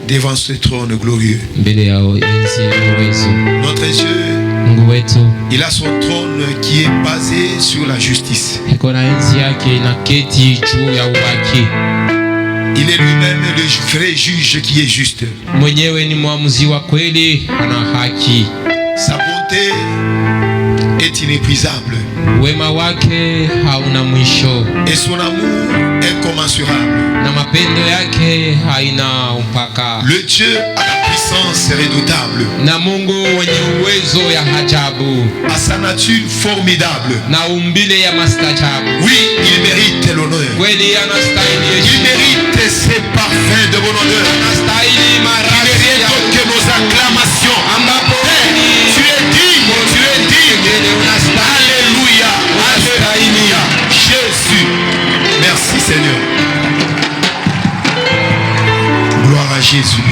devant ce trône glorieux. Notre Dieu, il a son trône qui est basé sur la justice. Il est lui-même le vrai juge qui est juste. Sa bonté est inépuisable. Et son amour incommensurable. Le Dieu à la puissance redoutable. À sa nature formidable. Oui, il mérite l'honneur. Il mérite ses parfums de bon honneur. Il mérite que nos acclamations. Tu es digne, tu es digne. Alléluia, alléluia. Jésus, merci Seigneur. Gloire à Jésus.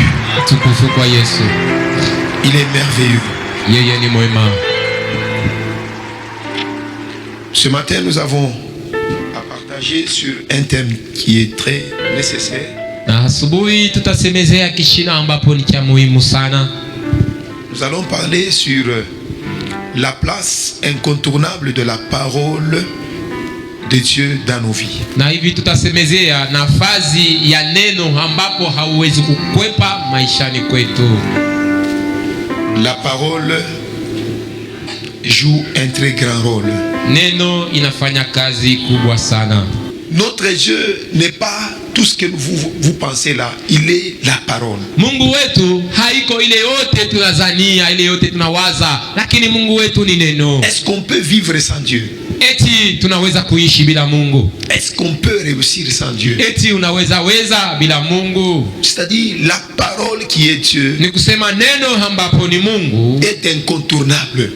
Il est merveilleux. Ce matin, nous avons à partager sur un thème qui est très nécessaire. Nous allons parler sur la place incontournable de la parole de Dieu dans nos vies. La parole joue un très grand rôle. Notre Dieu n'est pas tout ce que vous pensez là. Il est la parole. Est-ce qu'on peut vivre sans Dieu? Est-ce qu'on peut réussir sans Dieu? C'est-à-dire la parole qui est Dieu est incontournable.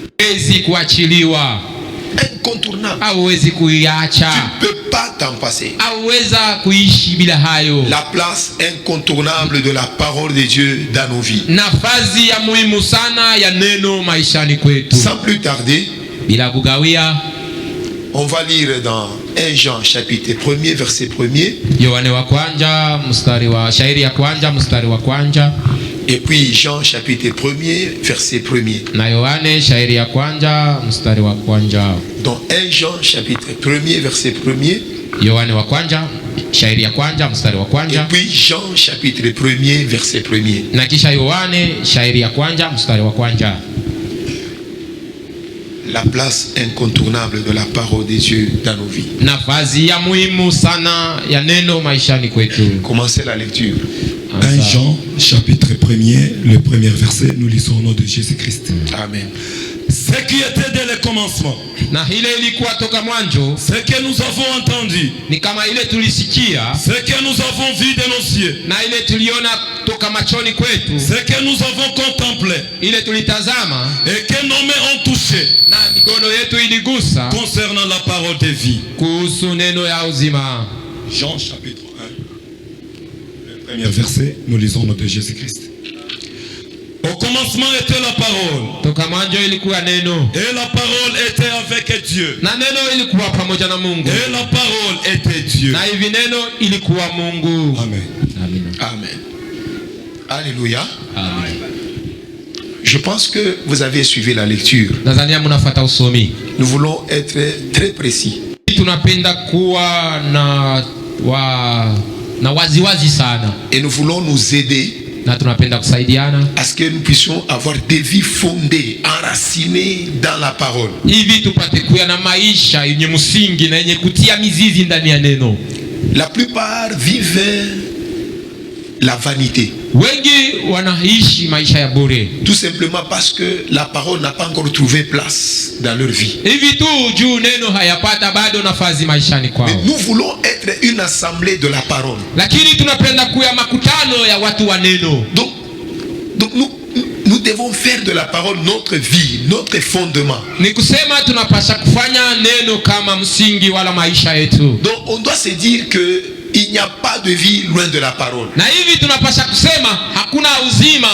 Incontournable. Tu ne peux pas t'en passer. La place incontournable de la parole de Dieu dans nos vies. Sans plus tarder, on va lire dans 1 Jean chapitre 1er verset 1er. Et puis Jean chapitre 1er verset 1er. Dans 1 Jean chapitre 1er verset 1er. Et puis Jean chapitre 1er verset 1er. La place incontournable de la parole de Dieu dans nos vies. Commencez la lecture. 1 Jean chapitre 1er, le premier verset, nous lisons au nom de Jésus-Christ. Amen. Ce qui était dès le commencement, ce que nous avons entendu, ce que nous avons vu de nos yeux, ce que nous avons contemplé, et que nos mains ont touché, concernant la parole de vie. Jean chapitre 1, le premier verset, nous lisons au nom de Jésus-Christ. Au commencement était la parole. Et la parole était avec Dieu. Et la parole était Dieu. Amen. Amen. Alléluia. Amen. Je pense que vous avez suivi la lecture. Nous voulons être très précis. Et nous voulons nous aider à ce que nous puissions avoir des vies fondées, enracinées dans la parole. La plupart vivent la vanité. Tout simplement parce que la parole n'a pas encore trouvé place dans leur vie. Mais nous voulons être une assemblée de la parole. Donc nous devons faire de la parole notre vie, notre fondement. Donc on doit se dire que il n'y a pas de vie loin de la parole. Na hivi tunapasha kusema hakuna uzima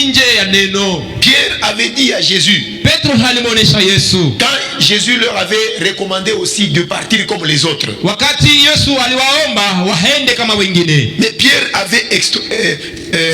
nje ya neno. Pierre avait dit à Jésus, Petro alimuonesha Yesu, quand Jésus leur avait recommandé aussi de partir comme les autres. Wakati Yesu aliwaomba waende kama wengine. Mais Pierre avait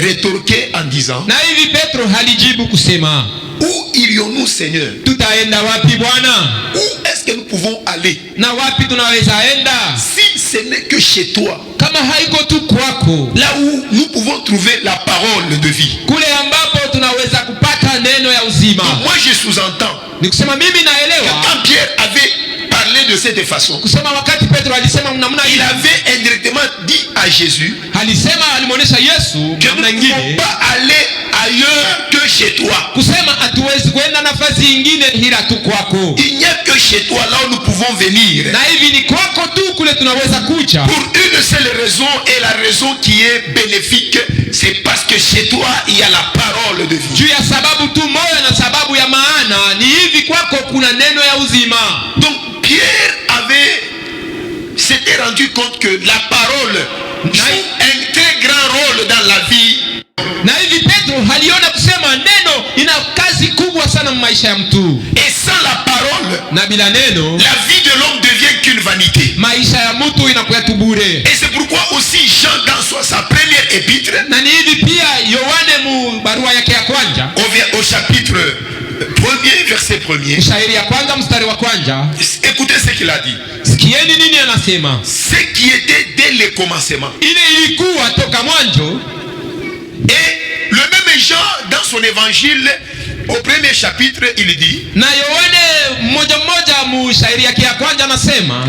rétorqué en disant, na hivi Petro alijibu kusema, où irions-nous, Seigneur? Tutaenda wapi Bwana? Où est-ce que nous pouvons aller? Na wapi tunaweza enda? Si ce n'est que chez toi. Kama haiko tu kwako. Là où nous pouvons trouver la parole de vie. Kule ambapo tunaweza kupata neno ya uzima. Donc moi je sous-entends. Ni kusema mimi naelewa. Quand Pierre avait parlé de cette façon, kusema wakati Petro alisema namna il avait indirectement dit à Jésus, alisema alimuonesha Yesu namna nyingine, ne pouvons pas aller ailleurs que chez toi. Kusema hatuwezi kwenda nafasi nyingine ila tu kwako. Il n'y a que chez toi là où nous pouvons venir. Na hivi ni kwako tu kule tunaweza kuja. Pour une seule raison, et la raison qui est bénéfique, c'est parce que chez toi il y a la parole de vie. Juu ya sababu tu moja na sababu ya maana ni hivi kwako kuna neno ya uzima. Donc Pierre s'était rendu compte que la parole joue un très grand rôle dans la vie. Na hivi Petro aliona kusema neno ina kazi kubwa sana maisha ya mtu. Et sans la parole, na bila neno, la vie de l'homme devient qu'une vanité. Maisha ya mtu inakuwa tu bure. Et c'est pourquoi aussi Jean dans sa première épître, na ni hivi pia Yohane mu barua yake ya kwanza, au chapitre 1er verset 1er, shairi ya kwanza mstari wa kwanza, écoutez ce qu'il a dit. Sikieni nini anasema. Ce qui était dès le commencement. Ile ilikuwa toka mwanzo. Et le même Jean dans son évangile au premier chapitre il dit, na Yohane mmoja mu shairi yake ya kwanza anasema,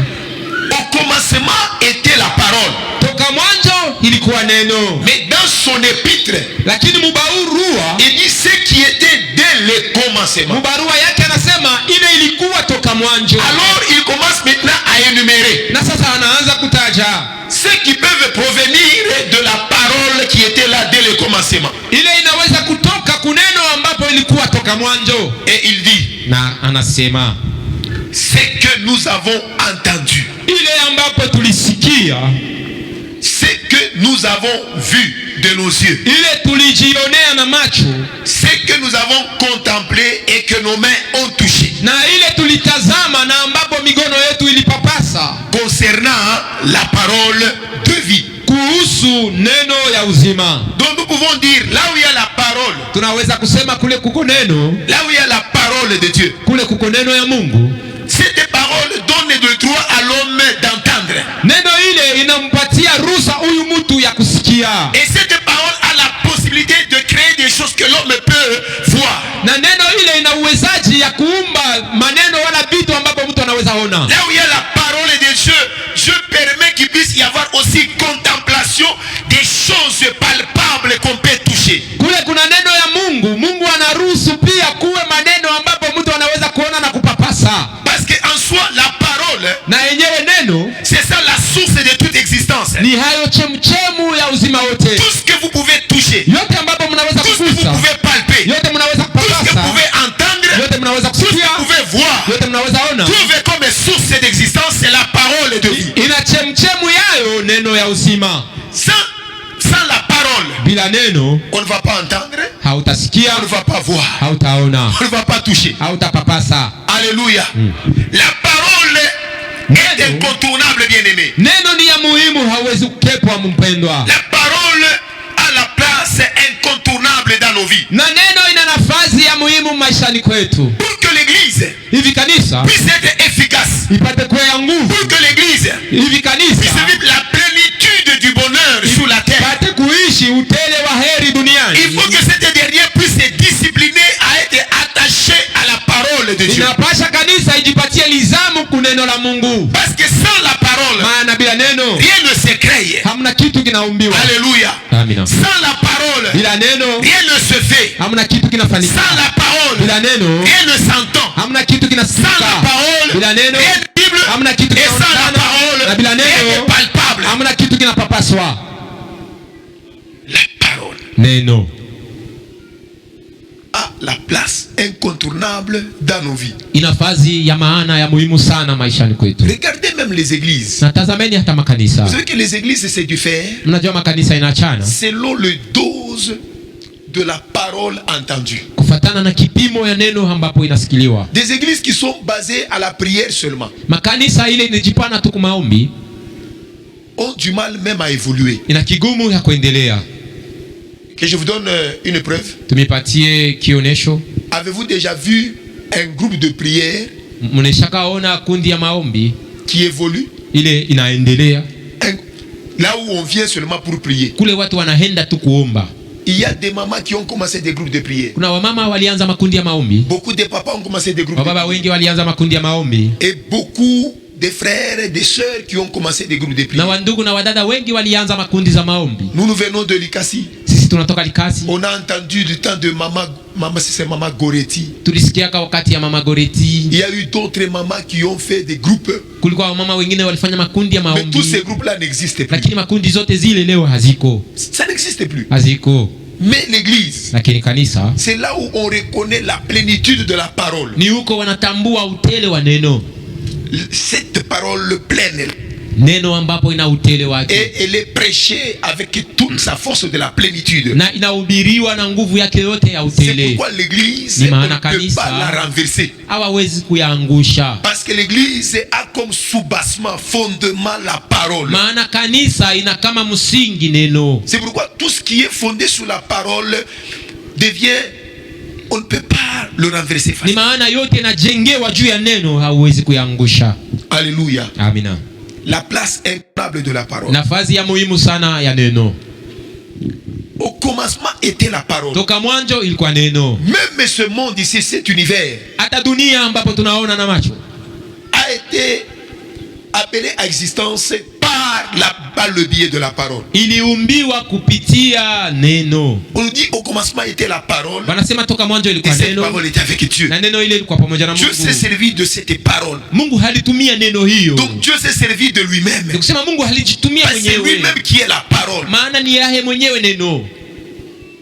au commencement était la parole. Toka mwanzo ilikuwa neno. Mais dans son épître, lakini mubarua il dit ce qui était dès le commencement. Mubarua yake anasema ile ilikuwa toka mwanzo. Alors il commence maintenant à énumérer. Na sasa anaanza kutaja ceux qui peuvent provenir de la parole qui était là dès le commencement. Ile inaweza kutoka kuneno ambapo ilikuwa toka mwanzo. Et il dit, na anasema, c'est que nous avons entendu. Ile ambapo tulisikia. C'est que nous avons vu de nos yeux. Ile tulijionea na macho. C'est que nous avons contemplé et que nos mains ont touché. Na ile tulitazama na ambapo migono yetu ilipapasa. Concernant la parole de vie. Kuhusu neno ya uzima. Donc nous pouvons dire, là où il y a la parole, tunaweza kusema kule kuko neno, là où il y a la parole de Dieu, kule kuko neno ya Mungu. Cette parole donne le droit à l'homme d'entendre. Neno ile inampatia ruhusa huyu mtu ya kusikia. Et cette parole a la possibilité de créer des choses que l'homme peut voir. Na neno ile ina uwezaji ya kuumba maneno wala vitu ambapo mtu anaweza ona. Là où il y a la parole de Dieu, je permets qu'il puisse y avoir aussi contemplation des choses palpables qu'on peut toucher. Kule kuna neno ya Mungu, Mungu anaruhusu pia kuwe maneno ambapo mtu anaweza kuona na kupapasa. Parce que en soi la parole, na yenyewe neno, c'est ça la source de toute existence. Ni hayo chemchemu ya uzima wote. Tout ce que vous pouvez toucher, yote ambapo mnaweza kugusa, tout ce que vous pouvez palper, yote mnaweza kupapasa, tout ce que vous pouvez entendre, yote mnaweza kusikia, tout ce que vous pouvez voir, yote mnaweza ona, trouver comme source d'existence, c'est la parole de vie. Ina chemchemu yayo neno ya uzima. Sans la parole, bila neno, on ne va pas entendre, hautasikia, on ne va pas voir, hautaona, on ne va pas toucher, hautapapasa. Alléluia. La parole est incontournable, bien-aimé. Neno ni ya muhimu, hauwezi kukepwa mpendwa. La parole a la place incontournable dans nos vies. Na neno ina nafasi ya muhimu maishani kwetu. Pour que l'église hivi kanisa puisse être efficace, ipate kuwa ya nguvu, pour que l'église hivi kanisa puisse vivre la plénitude du bonheur sur la terre, ipate kuishi utele wa heri duniani, il faut que cette dernière puisse se discipliner à être attachée à la parole de Dieu. Inapasha kanisa ijipatie lizamu kuneno la Mungu. Parce que sans la parole, maana bila neno rien ne se crée. Hamna kitu kinaumbiwa. Alléluia. Amina. Sans la parole, bila neno rien ne se fait. Hamna kitu kinafanyika. Sans la parole, bila neno rien ne s'entend. Hamna kitu kinasikika. Sans la parole, bila neno rien ne vibre. Hamna kitu et sans la parole, na bila neno rien ne palpable. Hamna kitu kinapapaswa. La parole. Neno. Ah, la place incontournable dans nos vies. Inafazi ya maana ya muhimu sana maishani kwetu. Regardez même les églises. Natazameni hata makanisa. Vous savez que les églises c'est du fer. Mnajua makanisa inaachana Selon le dose de la parole entendue. Kufatana na kipimo ya neno ambapo inasikiliwa. Des églises qui sont basées à la prière seulement. Makanisa ile inajipana tu kumaombi ont du mal même à évoluer. Ina kigumu ya kuendelea. Que je vous donne une preuve. Tumipatie kionesho. Avez-vous déjà vu un groupe de prière mneshakaona kundi ya maombi qui évolue? Ile inaendelea. Là où on vient seulement pour prier. Kule watu wanaenda tu kuomba. Il y a des mamans qui ont commencé des groupes de prière. Kuna wamama walianza makundi ya maombi. Beaucoup de papas ont commencé des groupes de prière. Baba wengi walianza makundi ya maombi. Et beaucoup des frères et des sœurs qui ont commencé des groupes de prière. Na wandugu na wadada wengi walianza makundi za maombi. Nous venons de Likasi. Sisi tunatoka Likasi. On a entendu du temps de maman c'est maman Goretti. Tulisikia wakati ya mama Goretti. Il y a eu d'autres mamans qui ont fait des groupes. Kulikuwa mama wengine walifanya makundi ya maombi. Mais tous ces groupes là n'existent plus. Lakini makundi zote zile leo haziko. Ça n'existe plus. Haziko. Mais l'église, c'est là où on reconnaît la plénitude de la parole. Ni huko wanatambua utele wa neno. Cette parole pleine. Neno ambapo ina utele wake. Et elle est prêchée avec toute sa force de la plénitude. Na inahubiriwa na nguvu yake yote ya utele. C'est pourquoi l'église ne peut pas la renverser. Hawawezi kuyaangusha. Parce que l'église a comme soubassement, fondement la parole. Maana kanisa ina kama msingi neno. C'est pourquoi tout ce qui est fondé sur la parole devient, on ne peut pas le renverser facilement. Ni maana yote inajengewa juu ya neno, hauwezi kuyaangusha. Alléluia. Amina. La place incroyable de la parole. Nafasi ya muhimu sana ya neno. Au commencement était la parole. Toka mwanzo ilikuwa neno. Même ce monde ici, cet univers, hata dunia ambapo tunaona na macho, a été appelé à existence par le biais de la parole. Iliumbiwa kupitia neno. On nous dit au commencement était la parole. Wanasema toka mwanzo ilikuwa neno. Et cette parole était avec Dieu. Na neno ile ilikuwa pamoja na Mungu. Dieu s'est servi de cette parole. Mungu halitumia neno hiyo. Donc Dieu s'est servi de lui-même. Kusema Mungu halijitumia mwenyewe. C'est lui-même qui est la parole. Maana ni yeye mwenyewe neno.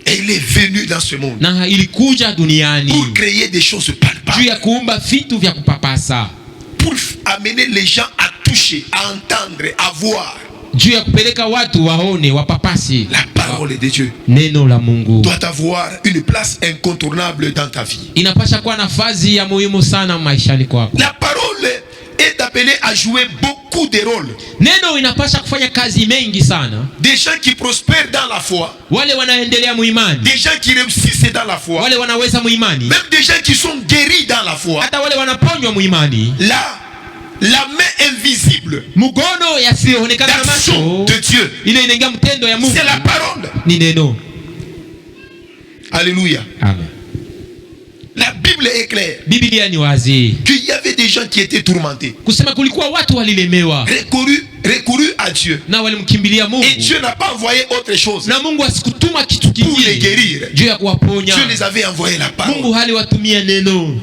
Et il est venu dans ce monde. Na ilikuja duniani. Pour créer des choses palpables. Juu ya kuumba vitu vya kupapasa. Pour amener les gens à toucher, à entendre, à voir. Juu ya kupeleka watu waone, wapapasi. La parole de Dieu neno la Mungu doit avoir une place incontournable dans ta vie. Inapasha kuwa nafasi ya muhimu sana maishani kwako. La parole est appelée à jouer beaucoup de rôles. Neno inapasha kufanya kazi mengi sana. Des gens qui prospèrent dans la foi. Wale wanaendelea muimani. Des gens qui réussissent dans la foi. Wale wanaweza muimani. Même des gens qui sont guéris dans la foi. Hata wale wanaponywa muimani. La main invisible mugono yasionekana na macho de Dieu, ile inaingia mtendo ya Mungu, c'est la parole. Ni neno. Alléluia. Amen. La Bible est claire. Biblia ni wazi. Qu'il y avait des gens qui étaient tourmentés. Kusema kulikuwa watu walilemewa. Recouru à Dieu. Na walimkimbilia Mungu. Et Dieu n'a pas envoyé autre chose. Na Mungu asikutuma kitu kingine. Pour les guérir. Juu ya kuwaponya. Dieu les avait envoyé la parole. Mungu haliwatumia neno.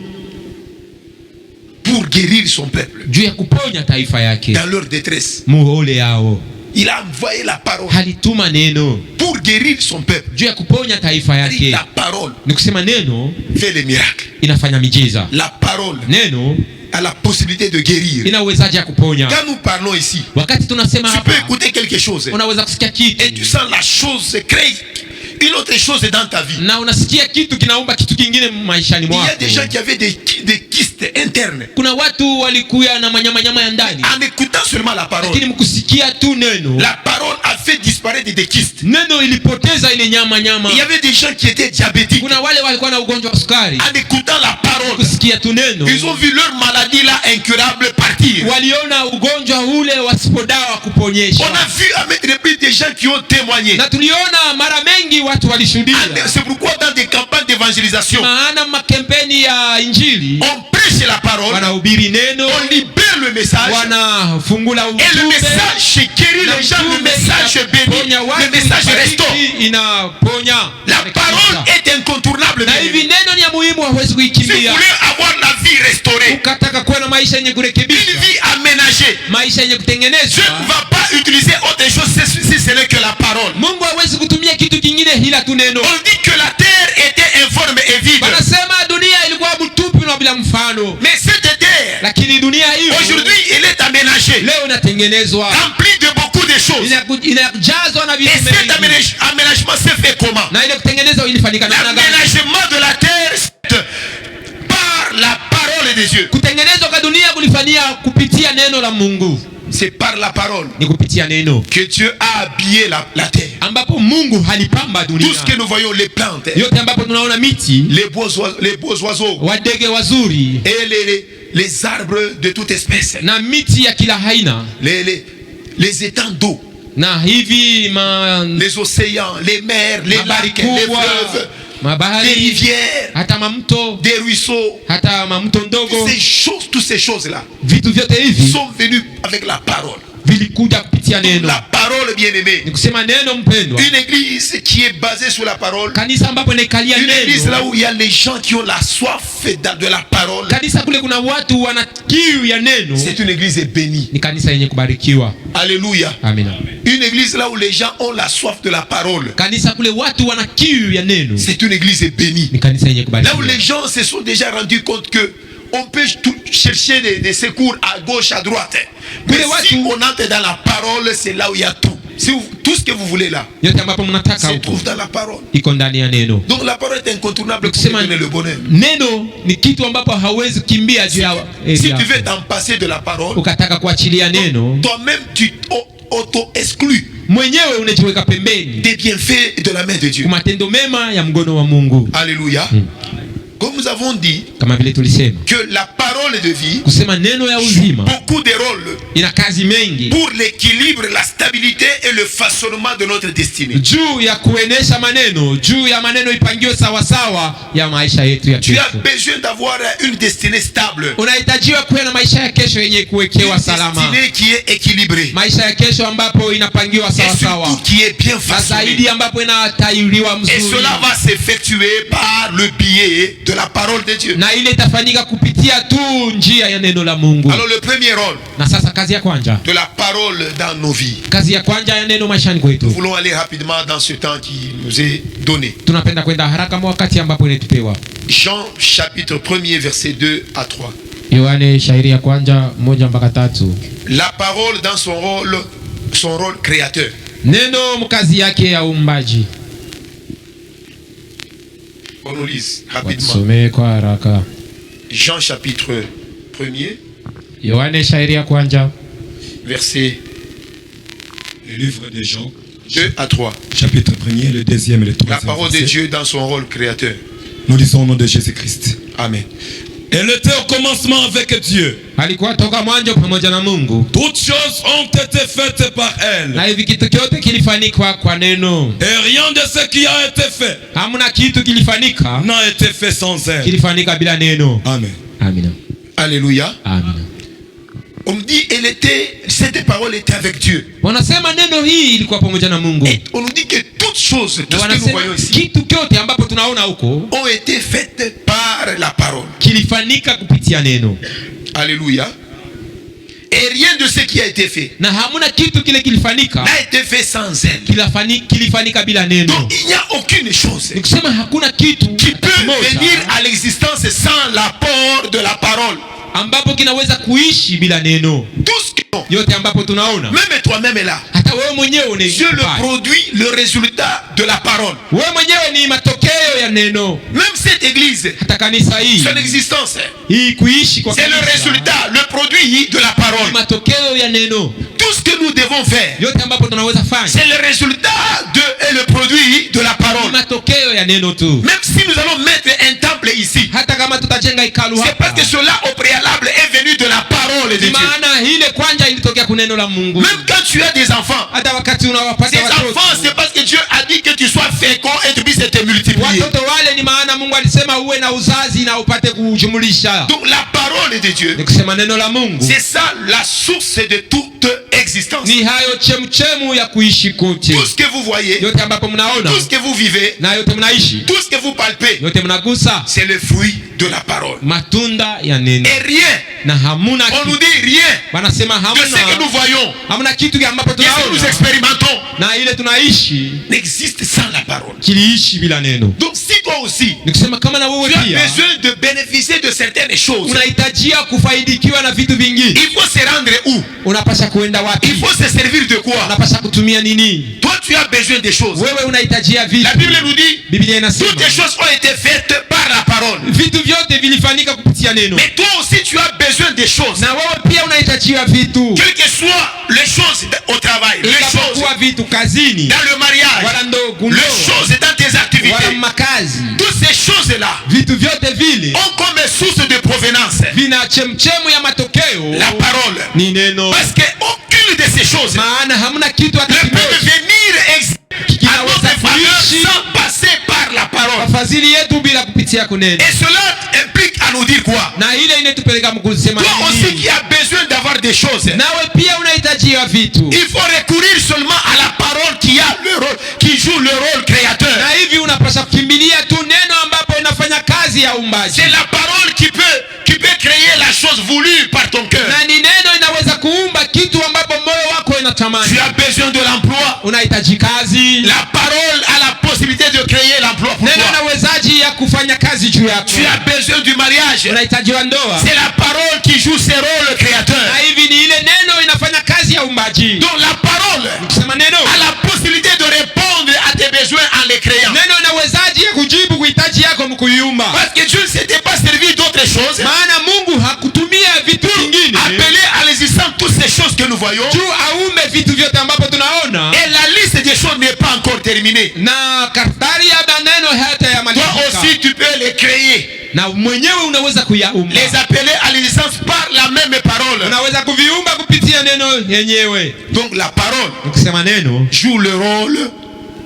Pour guérir son peuple. Juu ya kuponya taifa yake. Dans leur détresse. Muhole yao. Il a envoyé la parole. Halituma neno. Pour guérir son peuple. Juu ya kuponya taifa yake. La parole. Ni kusema neno fait les miracles. Inafanya miujiza. La parole. Neno a la possibilité de guérir. Inawezaje ya kuponya? Quand nous parlons ici, wakati tunasema hapa, tu peux écouter quelque chose. Unaweza kusikia kitu. Et tu sens la chose se crée une autre chose dans ta vie. Na unasikia kitu kinaumba kitu kingine maishani mwako. Il y a des gens qui avaient des kystes internes. Kuna watu walikuwa na manyama ya ndani. En écoutant seulement la parole. Lakini mkusikia tu neno. La parole a fait disparaître des kystes. Neno ilipoteza ile nyama. Il y avait des gens qui étaient diabétiques. Kuna wale walikuwa na ugonjwa wa sukari. En écoutant la parole. Kusikia tu neno. Ils ont vu leur maladie là incurable partir. Waliona ugonjwa ule wasipodawa kuponyesha. On a vu à mettre depuis des gens qui ont témoigné. Na tuliona mara mengi watu walishuhudia. C'est pourquoi dans des campagnes d'évangélisation, maana makampeni ya injili, on prêche la parole, wanahubiri neno, on libère le message, wanafungula ujumbe, et le message guérit les gens, le message bénit, le message restaure. La parole est incontournable. Na hivi neno ni ya muhimu, hauwezi kuikimbia. Si vous voulez avoir la vie restaurée, ukataka kuwa na maisha yenye kurekebishwa, une vie aménagée, maisha yenye kutengenezwa, Dieu ne va pas utiliser autre chose si ce n'est que la parole. Mungu hawezi kutumia kitu kingine ila tu neno. On dit que la terre était informe et vide. Lakini dunia hiyo aujourd'hui elle est aménagée, leo inatengenezwa, remplie de beaucoup de choses. Inajazwa na vitu vingi. Et cet aménagement s'est fait comment? Na ile kutengenezwa ilifanyika namna gani? L'aménagement de la terre par la parole de Dieu. Kutengenezwa kwa dunia kulifanyia kupitia neno la Mungu. C'est par la parole que Dieu a habillé la terre. Tout ce que nous voyons, les plantes, les beaux oiseaux et les arbres de toute espèce, les étangs d'eau, les océans, les mers, les lacs, les fleuves, des rivières, des ruisseaux, toutes ces choses-là sont venues avec la parole. La parole, bien-aimée. Une église qui est basée sur la parole. Une église là où il y a les gens qui ont la soif de la parole. C'est une église bénie. Alléluia. Une église là où les gens ont la soif de la parole. C'est une église bénie. Là où les gens se sont déjà rendus compte que on peut chercher des secours à gauche, à droite. Mais si on entre dans la parole, c'est là où il y a tout. Tout ce que vous voulez là se trouve dans la parole. Donc la parole est incontournable pour donner le bonheur. Si tu veux t'en passer de la parole, toi-même tu auto-exclus des bienfaits de la main de Dieu. Alléluia. Comme nous avons dit que la parole de vie joue beaucoup de rôles pour l'équilibre, la stabilité et le façonnement de notre destinée. Tu as besoin d'avoir une destinée stable, une destinée qui est équilibrée et surtout qui est bien façonnée. Et cela va s'effectuer par le biais de la parole de Dieu. Alors le premier rôle de la parole dans nos vies. Nous voulons aller rapidement dans ce temps qui nous est donné. Jean chapitre 1er verset 2 à 3. La parole dans son rôle créateur. On nous lise rapidement. Jean chapitre 1er. Verset. Le livre de Jean. 2 à 3. Chapitre 1er, le deuxième et le troisième. La parole de Dieu dans son rôle créateur. Nous lisons au nom de Jésus-Christ. Amen. Elle était au commencement avec Dieu. Toutes choses ont été faites par elle. Et rien de ce qui a été fait n'a été fait sans elle. Amen. Amen. Alléluia. Amen. On me dit, cette parole était avec Dieu. Et on nous dit que toutes choses, tout ce que nous voyons ici, ont été faites par la parole. Alléluia. Et rien de ce qui a été fait n'a été fait sans elle. Donc il n'y a aucune chose qui peut venir à l'existence sans l'apport de la parole. Tout ce que même toi-même est là. Dieu le produit, le résultat de la parole. Même cette église, son existence, c'est le résultat, le produit de la parole. Tout ce que nous devons faire, c'est le résultat et le produit de la parole. Même si nous allons mettre un temple ici, c'est parce que cela au préalable est venu de la parole de Dieu. Même quand tu as des enfants, ces enfants, c'est parce que Dieu a dit que tu sois fécond et tu puisses te multiplier. Donc la parole de Dieu, c'est ça la source de toute existence. Tout ce que vous voyez, tout ce que vous vivez, tout ce que vous palpez, c'est le fruit de la parole. Et rien, on nous dit rien de ce que nous voyons, de ce que nous expérimentons, n'existe sans la parole. Donc si toi aussi, ni kusema kama na wewe tu as pia besoin de bénéficier de certaines choses. unahitajia kufaidikiwa na vitu vingine. Il faut se rendre où? Unapasha kuenda wapi? Il faut se servir de quoi? Unapasha kutumia nini? Toi tu as besoin des choses. Wewe unahitajia vitu. La Bible nous dit, Biblia inasema toutes les choses ont été faites par la parole. vitu vyote vilifanyika kupitia neno. Mais toi aussi tu as besoin des choses. Na wewe pia unahitajia vitu. Quelles que soient les choses au travail, les choses vitu kazini, dans le mariage, les choses dans tes activités, toutes ces choses-là vitu vyote vile ont comme source de provenance vina chemchemu ya matokeo la parole. Ni neno. Parce que aucune de ces choses maana hamna kitu hata ne peut venir à notre faveur sans passer par la parole. Fadhili yetu bila kupitia kunena. Et cela implique à nous dire quoi? Na ile inatupeleka mkusema toi aussi qui a besoin d'avoir des choses, nawe pia unahitajia vitu. Il faut recourir seulement à la parole qui a le rôle, qui joue le rôle créateur. Na hivi unapaswa kukimbilia tu neno ambapo inafanya kazi ya uumbaji. C'est la parole qui peut créer la chose voulue par ton cœur. Na ni neno inaweza kuumba kitu ambapo moyo wako inatamani. Tu as besoin de l'emploi. Unahitaji kazi. La parole a la possibilité de créer l'emploi pour toi. Neno inawezaji ya kufanya kazi juu yako. Tu as besoin du mariage. Unahitaji ndoa. C'est la parole qui joue ce rôle créateur. Na hivi ni ile neno inafanya kazi ya uumbaji. Donc la parole a la possibilité de répondre à tes besoins en les créant. Neno inawezaji ya kujibu kuhitaji yako mkuiumba. Parce que Dieu ne s'était pas servi d'autres choses. Maana Mungu hakutumia vitu vingine. Appeler à l'existence toutes ces choses que nous voyons. Tu aume vitu vyote ambapo tunaona. Et la liste des choses n'est pas encore terminée. Na kartari ya maneno hata ya malika. Toi aussi tu peux les créer. Na mwenyewe unaweza kuyaumba. Les appeler à l'existence par la même parole. Unaweza kuviumba kupitia neno yenyewe. Donc la parole ukisema neno joue le rôle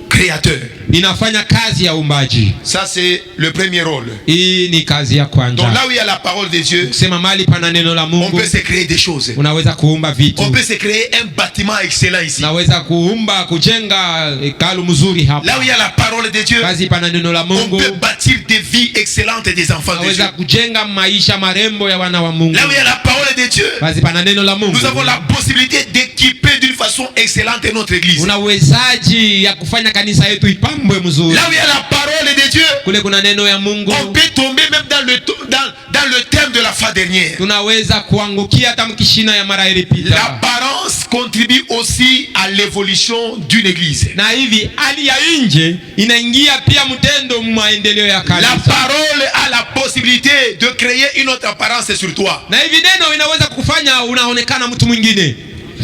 créateur. Inafanya kazi ya uumbaji. Ça c'est le premier rôle. Hii ni kazi ya kwanza. Donc là où il y a la parole de Dieu, sema mali pana neno la Mungu, on peut se créer des choses. Unaweza kuumba vitu. On peut se créer un bâtiment excellent ici. Unaweza kuumba kujenga hekalu mzuri hapa. Là où il y a la parole de Dieu, kazi pana neno la Mungu, on peut bâtir des vies excellentes des enfants de Dieu. Unaweza kujenga maisha marembo ya wana wa Mungu. Là où il y a la parole de Dieu, kazi pana neno la Mungu, nous avons la possibilité d'équiper d'une façon excellente notre église. Unawezaji ya kufanya kanisa yetu ipambwe mzuri. Là où il y a la parole de Dieu, kule kuna neno ya Mungu, on peut tomber même dans le thème de la fois dernière. Tunaweza kuangukia hata mkishina ya mara ilipita. L'apparence contribue aussi à l'évolution d'une église. Na hivi hali ya nje inaingia pia mtendo maendeleo ya kanisa. La parole a la possibilité de créer une autre apparence sur toi. Na hivi neno inaweza kufanya unaonekana mtu mwingine.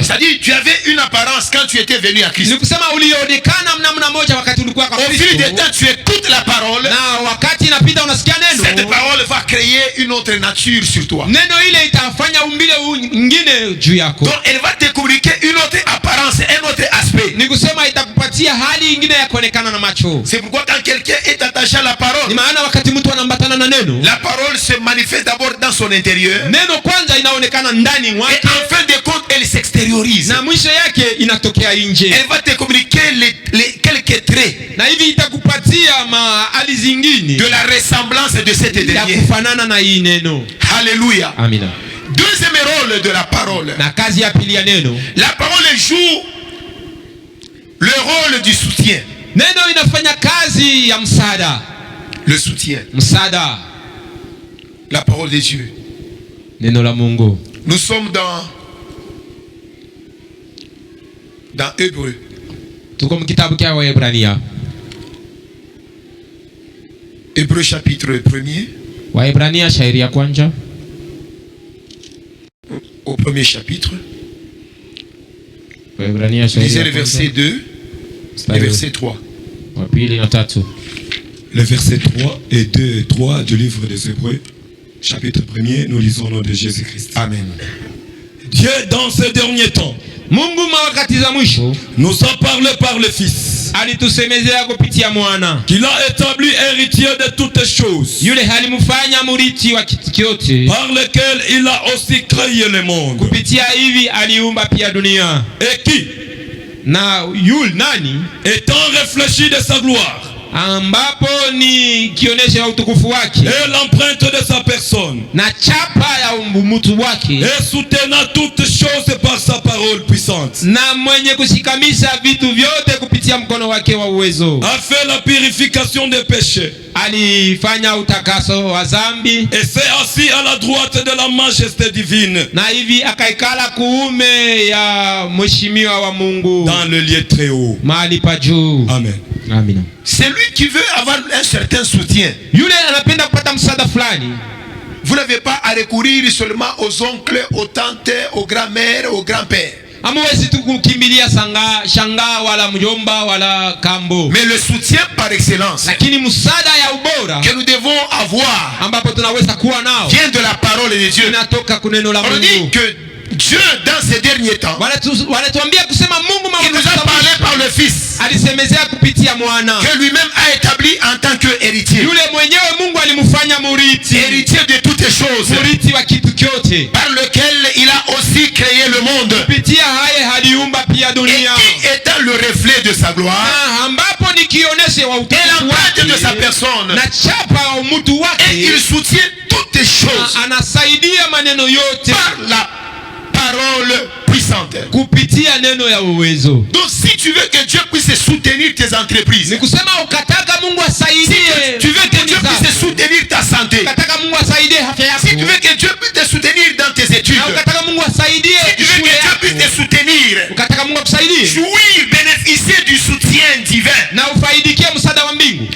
C'est-à-dire tu avais une apparence quand tu étais venu à Christ. Nikusema ulionekana namna moja wakati ulikuwa kwa Kristo. Au fil du temps tu écoutes la parole. Na wakati inapita unasikia neno. Cette parole va créer une autre nature sur toi. Neno ile itafanya umbile nyingine juu yako. Donc elle va te communiquer une autre apparence, un autre aspect. Nikusema itakupatia hali nyingine ya kuonekana na macho. C'est pourquoi quand quelqu'un est attaché à la parole, ni maana wakati mtu anambatana na neno, la parole se manifeste d'abord dans son intérieur. Neno kwanza inaonekana ndani mwake. Et en fin de compte elle s'extériorise. Na mwisho yake inatokea nje. Elle va te communiquer les quelques traits. Na hivi itakupatia hali zingine de la ressemblance de cette dernière. Ya kufanana na hii neno. Alléluia. Amina. Deuxième rôle de la parole. Na kazi ya pili ya neno. La parole joue le rôle du soutien. Neno inafanya kazi ya msaada. Le soutien. Msaada. La parole de Dieu. Neno la Mungu. Nous sommes dans Hébreu. Tuko mkitabu cha Waebrania. Hébreu chapitre 1er. Waebrania shairi ya kwanza. Au premier chapitre. Waebrania shairi. Lisez le verset 2 et verset 3. Le verset 3 et 2 et 3 du livre des Hébreux, chapitre 1er, nous lisons au nom de Jésus-Christ. Amen. Dieu dans ces derniers temps Mungu mawakati za mwisho nous a parlé par le Fils, alitusemezea kupitia mwana, qu'il a établi héritier de toutes choses, yule halimfanya murithi wa kitu kyote, par lequel il a aussi créé le monde, kupitia hivi aliumba pia dunia, et qui na yule nani étant réfléchi de sa gloire ambapo ni kionesho ya utukufu wake, et l'empreinte de sa personne, na chapa ya mtu wake, et soutenant toutes choses par sa parole puissante, na mwenye kushikamisha vitu vyote kupitia mkono wake wa uwezo, a fait la purification des péchés, alifanya utakaso wa dhambi, et s'est assis à la droite de la majesté divine, na hivi akaikala kuume ya mheshimiwa wa Mungu, dans le lieu très haut, mahali pa juu. Amen. Amina. C'est lui qui veut avoir un certain soutien. Yule anapenda kupata msaada fulani. Vous n'avez pas à recourir seulement aux oncles, aux tantes, aux grands-mères, aux grands-pères. Hamwezi tu kukimbilia shanga wala mjomba wala kambo. Mais le soutien par excellence, lakini msaada ya ubora que nous devons avoir, ambapo tunaweza kuwa nao, vient de la parole de Dieu. inatoka kuneno la On Mungu. dit que Dieu dans ces derniers temps, wanatuambia kusema Mungu il nous a parlé par le Fils, alisemezea kupitia mwana, que lui-même a établi en tant que héritier. Yule mwenyewe Mungu alimfanya muriti, Héritier de toutes choses, muriti wa kitu kyote, par lequel il a aussi créé le monde, kupitia haye haliumba pia et dunia, qui étant le reflet de sa gloire, na ambapo ni kionesho wa et utukufu l'empreinte de sa wake, personne, na chapa wa mtu et wake, il soutient toutes choses anasaidia maneno yote par la parole puissante. kupitia neno ya uwezo. Donc si tu veux que Dieu puisse soutenir tes entreprises, Ni kusema ukataka Mungu asaidie, tu veux que Dieu puisse soutenir ta santé, ukataka Mungu asaidie afya yako, si tu veux que Dieu puisse te soutenir dans tes études, na ukataka Mungu asaidie si tu veux shule que Dieu yako, puisse te soutenir, ukataka Mungu akusaidie jouir, bénéficier du soutien divin, na ufaidikie msaada wa mbingu,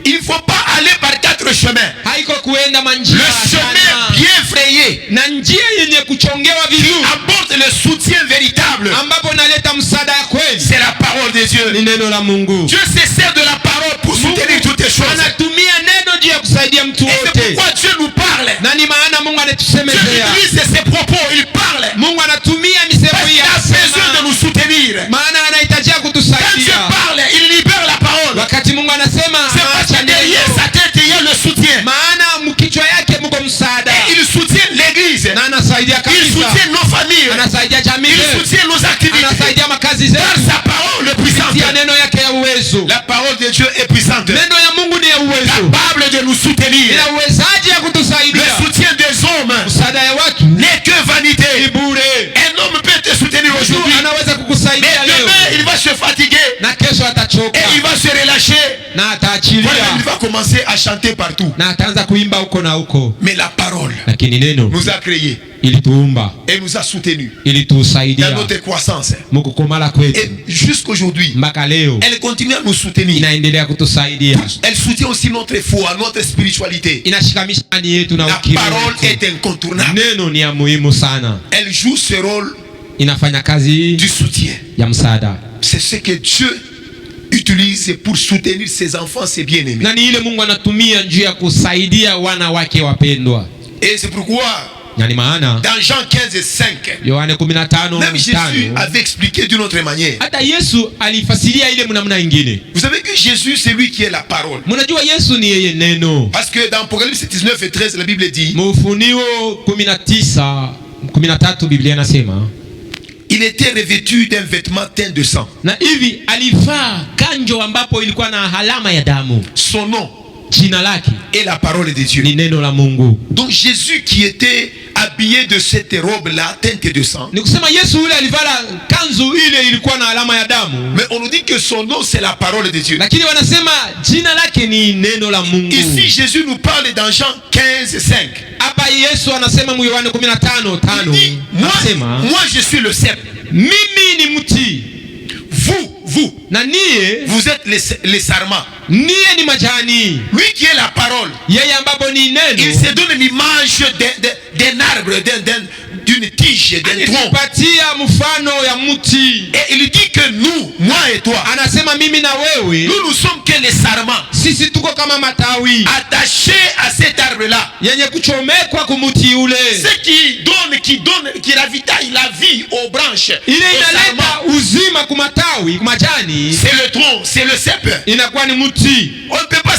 il ne faut pas aller par quatre chemins. haiko kuenda manjia Le chemin bien frayé na njia yenye kuchongewa qui vizuri, apporte le soutien véritable, ambapo naleta msaada ya kweli, c'est la parole de Dieu. ni neno la Mungu. Dieu se sert de la parole pour soutenir toutes les choses. Anatumia neno juu ya kusaidia mtu Et c'est wote, pourquoi Dieu nous parle. na ni maana Mungu Dieu anatusemezea, utilise ses propos, il parle. Mungu anatumia misemo Parce hii qu'il a besoin de ya nous soutenir. maana anahitajia Quand Dieu kutusaidia. parle, il libère la parole. Wakati Mungu anasema C'est parce que acha derrière neno, sa tête, il y a le soutien. maana mkichwa yake mko msaada, Et il soutient l'église. na anasaidia Il kabisa, soutient nos familles. anasaidia jamii Il zetu, soutient nos activités. anasaidia makazi Par zetu sa parole puissante. kupitia neno yake ya uwezo. La parole de Dieu est puissante, Neno ya Mungu ni ya uwezo, capable de nous soutenir. ina uwezaji ya Le kutusaidia. soutien des hommes Msaada ya watu n'est que vanité. ni bure. Un homme peut te soutenir Mtu aujourd'hui, anaweza mais kukusaidia leo demain il va se fatiguer na kesho atachoka et il va se relâcher. na Voilà, il ataachilia va commencer à chanter partout. na ataanza kuimba huko na huko, Mais la parole lakini neno nous a créés ilituumba, et nous a soutenus dans ilitusaidia notre croissance. mkukomala kwetu Et jusqu'aujourd'hui, mpaka leo elle continue à nous soutenir. inaendelea kutusaidia, Elle soutient aussi notre foi, notre spiritualité. inashikamisha ndani yetu na La ukimya parole wetu. est incontournable. Neno ni ya muhimu sana, Elle joue ce rôle inafanya kazi du soutien. ya msaada, C'est ce que Dieu utilise pour soutenir ses enfants, ses bien-aimés. na ni ile Mungu anatumia njia ya kusaidia wana wake wapendwa. Et c'est pourquoi Na ni maana dans Jean 15:5, Yohane 15:5 même Jésus avait expliqué d'une autre manière. hata Yesu alifasiria ile namna nyingine. Vous savez que Jésus, c'est lui qui est la parole. Mnajua Yesu ni yeye neno. Parce que dans Apocalypse 19:13, la Bible dit, Ufunuo 19:13 Biblia inasema, il était revêtu d'un vêtement teint de sang. na hivi alivaa kanjo ambapo ilikuwa na alama ya damu. Son nom Jina lake est la parole de Dieu. ni neno la Mungu. Donc Jésus qui était habillé de cette robe-là, teinte de sang. Ni kusema Yesu yule alivala kanzu ile ilikuwa na alama ya damu. Mais on nous dit que son nom c'est la parole de Dieu. Lakini wanasema jina lake ni neno la Mungu. Ici Jésus nous parle dans Jean 15:5. Hapa Yesu anasema mu Yohane 15:5. Il dit, moi je suis le cep. Mimi ni mti. Vous, na niye vous êtes les sarments. Niye ni majani. Lui qui est la parole, yeye ambapo ni neno, il se donne l'image d'un arbre, d'une tige, d'un tronc. Anipatia mfano ya mti. Et il dit que nous, moi et toi, anasema mimi na wewe, nous sommes que les sarments. Sisi tuko kama matawi attachés à cet arbre-là, yenye kuchomekwa kumuti ule. Ce qui ravitaille la vie aux branches. Ile inaleta uzima kumatawi, kumajani. C'est le tronc, c'est le cep. Inakuwa ni mti. On ne peut pas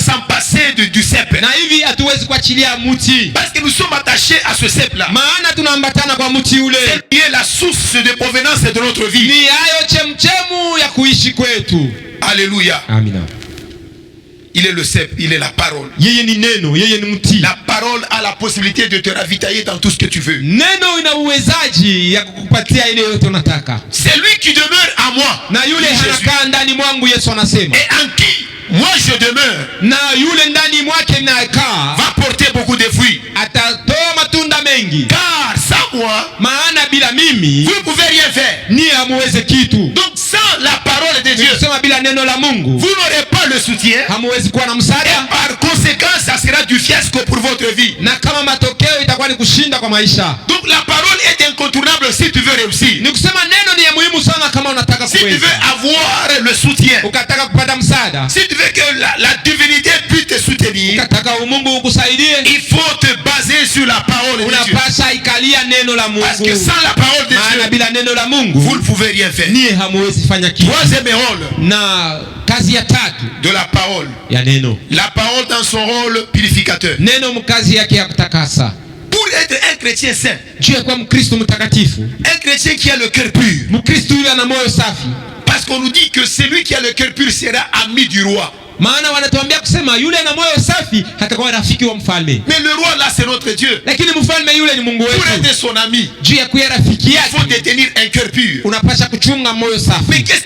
s'en passer du cep. Na hivi hatuwezi kuachilia mti. Parce que nous sommes attachés à ce cep-là. Maana tunaambatana kwa mti ule. C'est qui est la source de provenance de notre vie. Ni hayo chemchemu ya kuishi kwetu. Alléluia. Amina. Il est le cep, il est la parole. La parole a la possibilité de te ravitailler dans tout ce que tu veux. C'est lui qui demeure à moi. Et en qui moi je demeure va porter beaucoup de fruits. Car sans moi, vous ne pouvez rien faire. Donc sans la parole de Dieu, vous n'aurez pas le soutien. Et par conséquent, ça sera du fiasco pour votre vie. Donc la parole est incontournable si tu veux réussir. Si tu veux avoir le soutien, si tu veux que la divinité puisse te soutenir, il faut te baser sur la parole de Dieu. Parce que sans la parole de Dieu, vous ne pouvez rien faire. Troisième rôle de la parole. La parole dans son rôle purificateur. Pour être un chrétien saint, un chrétien qui a le cœur pur, parce qu'on nous dit que celui qui a le cœur pur sera ami du roi. Mais le roi là c'est notre Dieu. Pour être son ami, il faut détenir un cœur pur. Mais qu'est-ce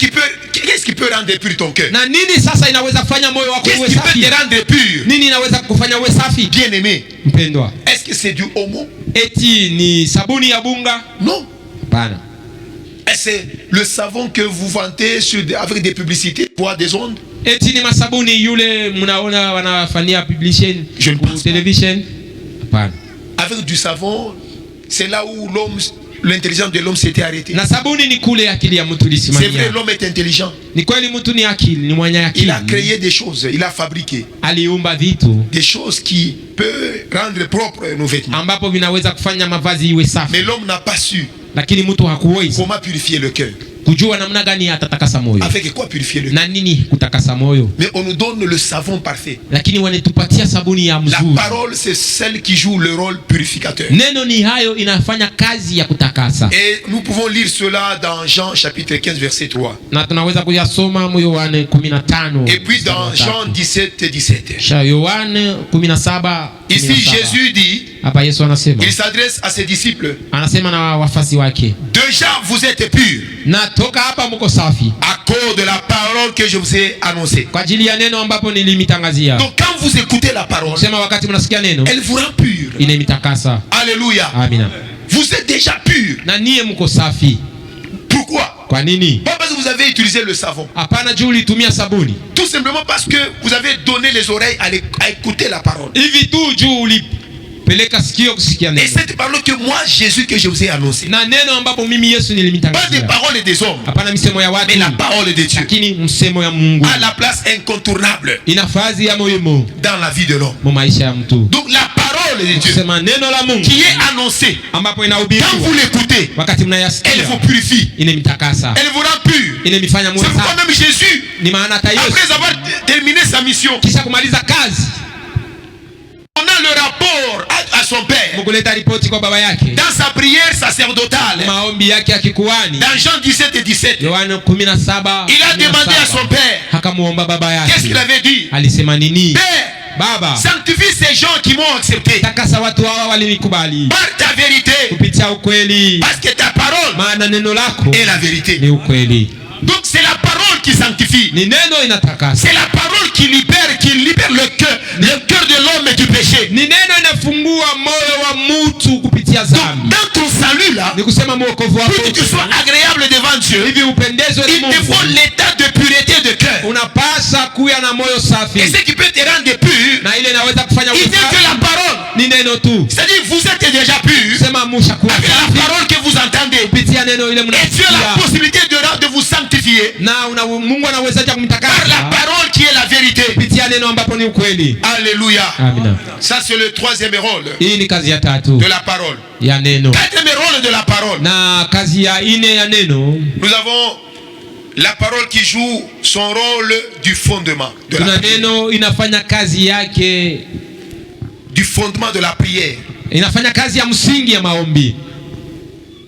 qui peut rendre pur ton cœur? Qu'est-ce qui peut te rendre pur? Bien aimé, est-ce que c'est du homo? Non. C'est le savon que vous vantez avec des publicités pour des ondes? Je ne pense pas. Avec du savon, c'est là où l'intelligence de l'homme s'était arrêtée. C'est vrai, l'homme est intelligent. Il a créé des choses, il a fabriqué des choses qui peuvent rendre propres nos vêtements. Mais l'homme n'a pas su comment purifier le cœur. Avec quoi purifier le cœur? Mais on nous donne le savon parfait. La parole c'est celle qui joue le rôle purificateur. Et nous pouvons lire cela dans Jean chapitre 15 verset 3. Et puis dans Jean 17 17. Ici Jésus dit, il s'adresse à ses disciples. Déjà vous êtes purs à cause de la parole que je vous ai annoncée. Donc quand vous écoutez la parole, elle vous rend pur. Alléluia. Vous êtes déjà pur. Pourquoi? Pas parce que vous avez utilisé le savon. Tout simplement parce que vous avez donné les oreilles à écouter la parole. Et cette parole que moi Jésus que je vous ai annoncé, pas des paroles des hommes, mais la parole de Dieu a la place incontournable dans la vie de l'homme. Donc la parole de Dieu qui est annoncée, quand vous l'écoutez, elle vous purifie, elle vous rend pur. C'est pourquoi même Jésus, après avoir terminé sa mission, on a le rapport à son père dans sa prière sacerdotale. Dans Jean 17 et 17, il a demandé à son père, qu'est-ce qu'il avait dit? Père, sanctifie ces gens qui m'ont accepté par ta vérité, parce que ta parole est la vérité. Donc c'est la parole qui sanctifie. C'est la parole qui libère le cœur de l'homme du péché. Donc dans ton salut là, pour que tu sois agréable devant Dieu, il te faut l'état de pureté de cœur. Et ce qui peut te rendre pur, il n'est que la parole. C'est-à-dire vous êtes déjà pur avec la parole que vous entendez. Et tu as la possibilité de vous sanctifier par la parole qui est la vérité. Alléluia. Ça c'est le troisième rôle de la parole. Quatrième rôle de la parole, nous avons la parole qui joue son rôle du fondement de la prière. Du fondement de la prière.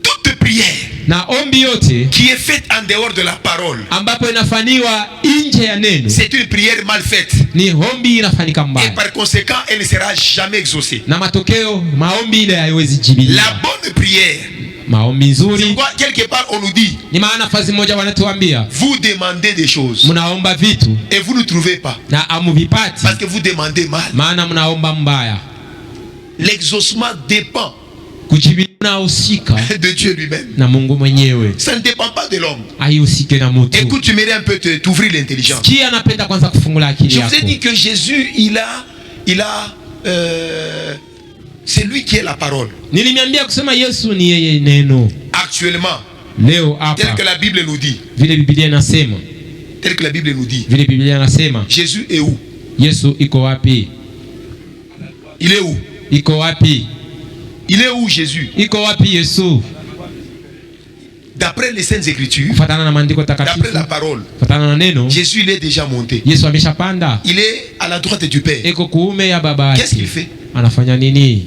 Toute prière na ombi yote qui est faite en dehors de la parole, ambapo inafanywa nje ya neno, c'est une prière mal faite. ni ombi inafanyika mbaya, et par conséquent elle ne sera jamais exaucée. na matokeo maombi ile haiwezi jibiwa. La bonne prière, maombi nzuri, quelque part on nous dit, ni maana fazi moja wanatuambia, vous demandez des choses mnaomba vitu et vous ne trouvez pas, na amuvipati parce que vous demandez mal. maana mnaomba mbaya. L'exaucement dépend de Dieu lui-même. na Mungu mwenyewe, ça ne dépend pas de l'homme. haihusike na mtu. Écoute, tu mérites un peu t'ouvrir l'intelligence. Qui anapenda kwanza kufungula akili Je yako. vous ai dit que Jésus, c'est lui qui est la parole. Nilimiambia kusema Yesu ni yeye neno. Actuellement, leo hapa, tel que la Bible nous dit, vile Biblia inasema, tel que la Bible nous dit, vile Biblia inasema, Jésus est où? Yesu iko wapi? Il est où? Iko wapi? Il est où Jésus? Iko wapi Yesu? D'après les Saintes Écritures, kufuatana na maandiko takatifu, d'après la parole, kufuatana na neno, Jésus il est déjà monté. Yesu ameshapanda. Il est à la droite du Père. Iko kuume ya baba yake. Qu'est-ce qu'il fait? Anafanya nini?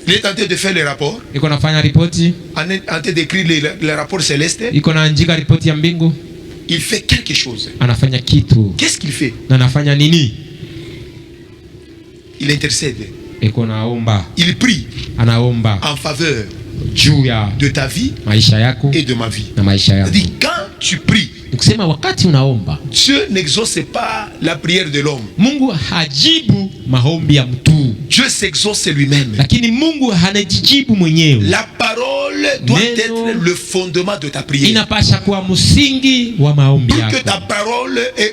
Il est en train de faire les rapports. Iko nafanya ripoti. En train d'écrire les rapports célestes. Iko naandika ripoti ya mbingu. Il fait quelque chose. Anafanya kitu. Qu'est-ce qu'il fait? Na anafanya nini? Il intercède. Iko naomba. Il prie. Anaomba en faveur de ta vie maisha yako et de ma vie. Na maisha yako. C'est-à-dire, quand tu pries, kusema wakati unaomba, Dieu n'exauce pas la prière de l'homme. Mungu hajibu maombi ya mtu. Dieu s'exauce lui-même. Lakini Mungu hanajijibu mwenyewe. La parole doit être le fondement de ta prière. Inapasha kuwa msingi wa maombi yako.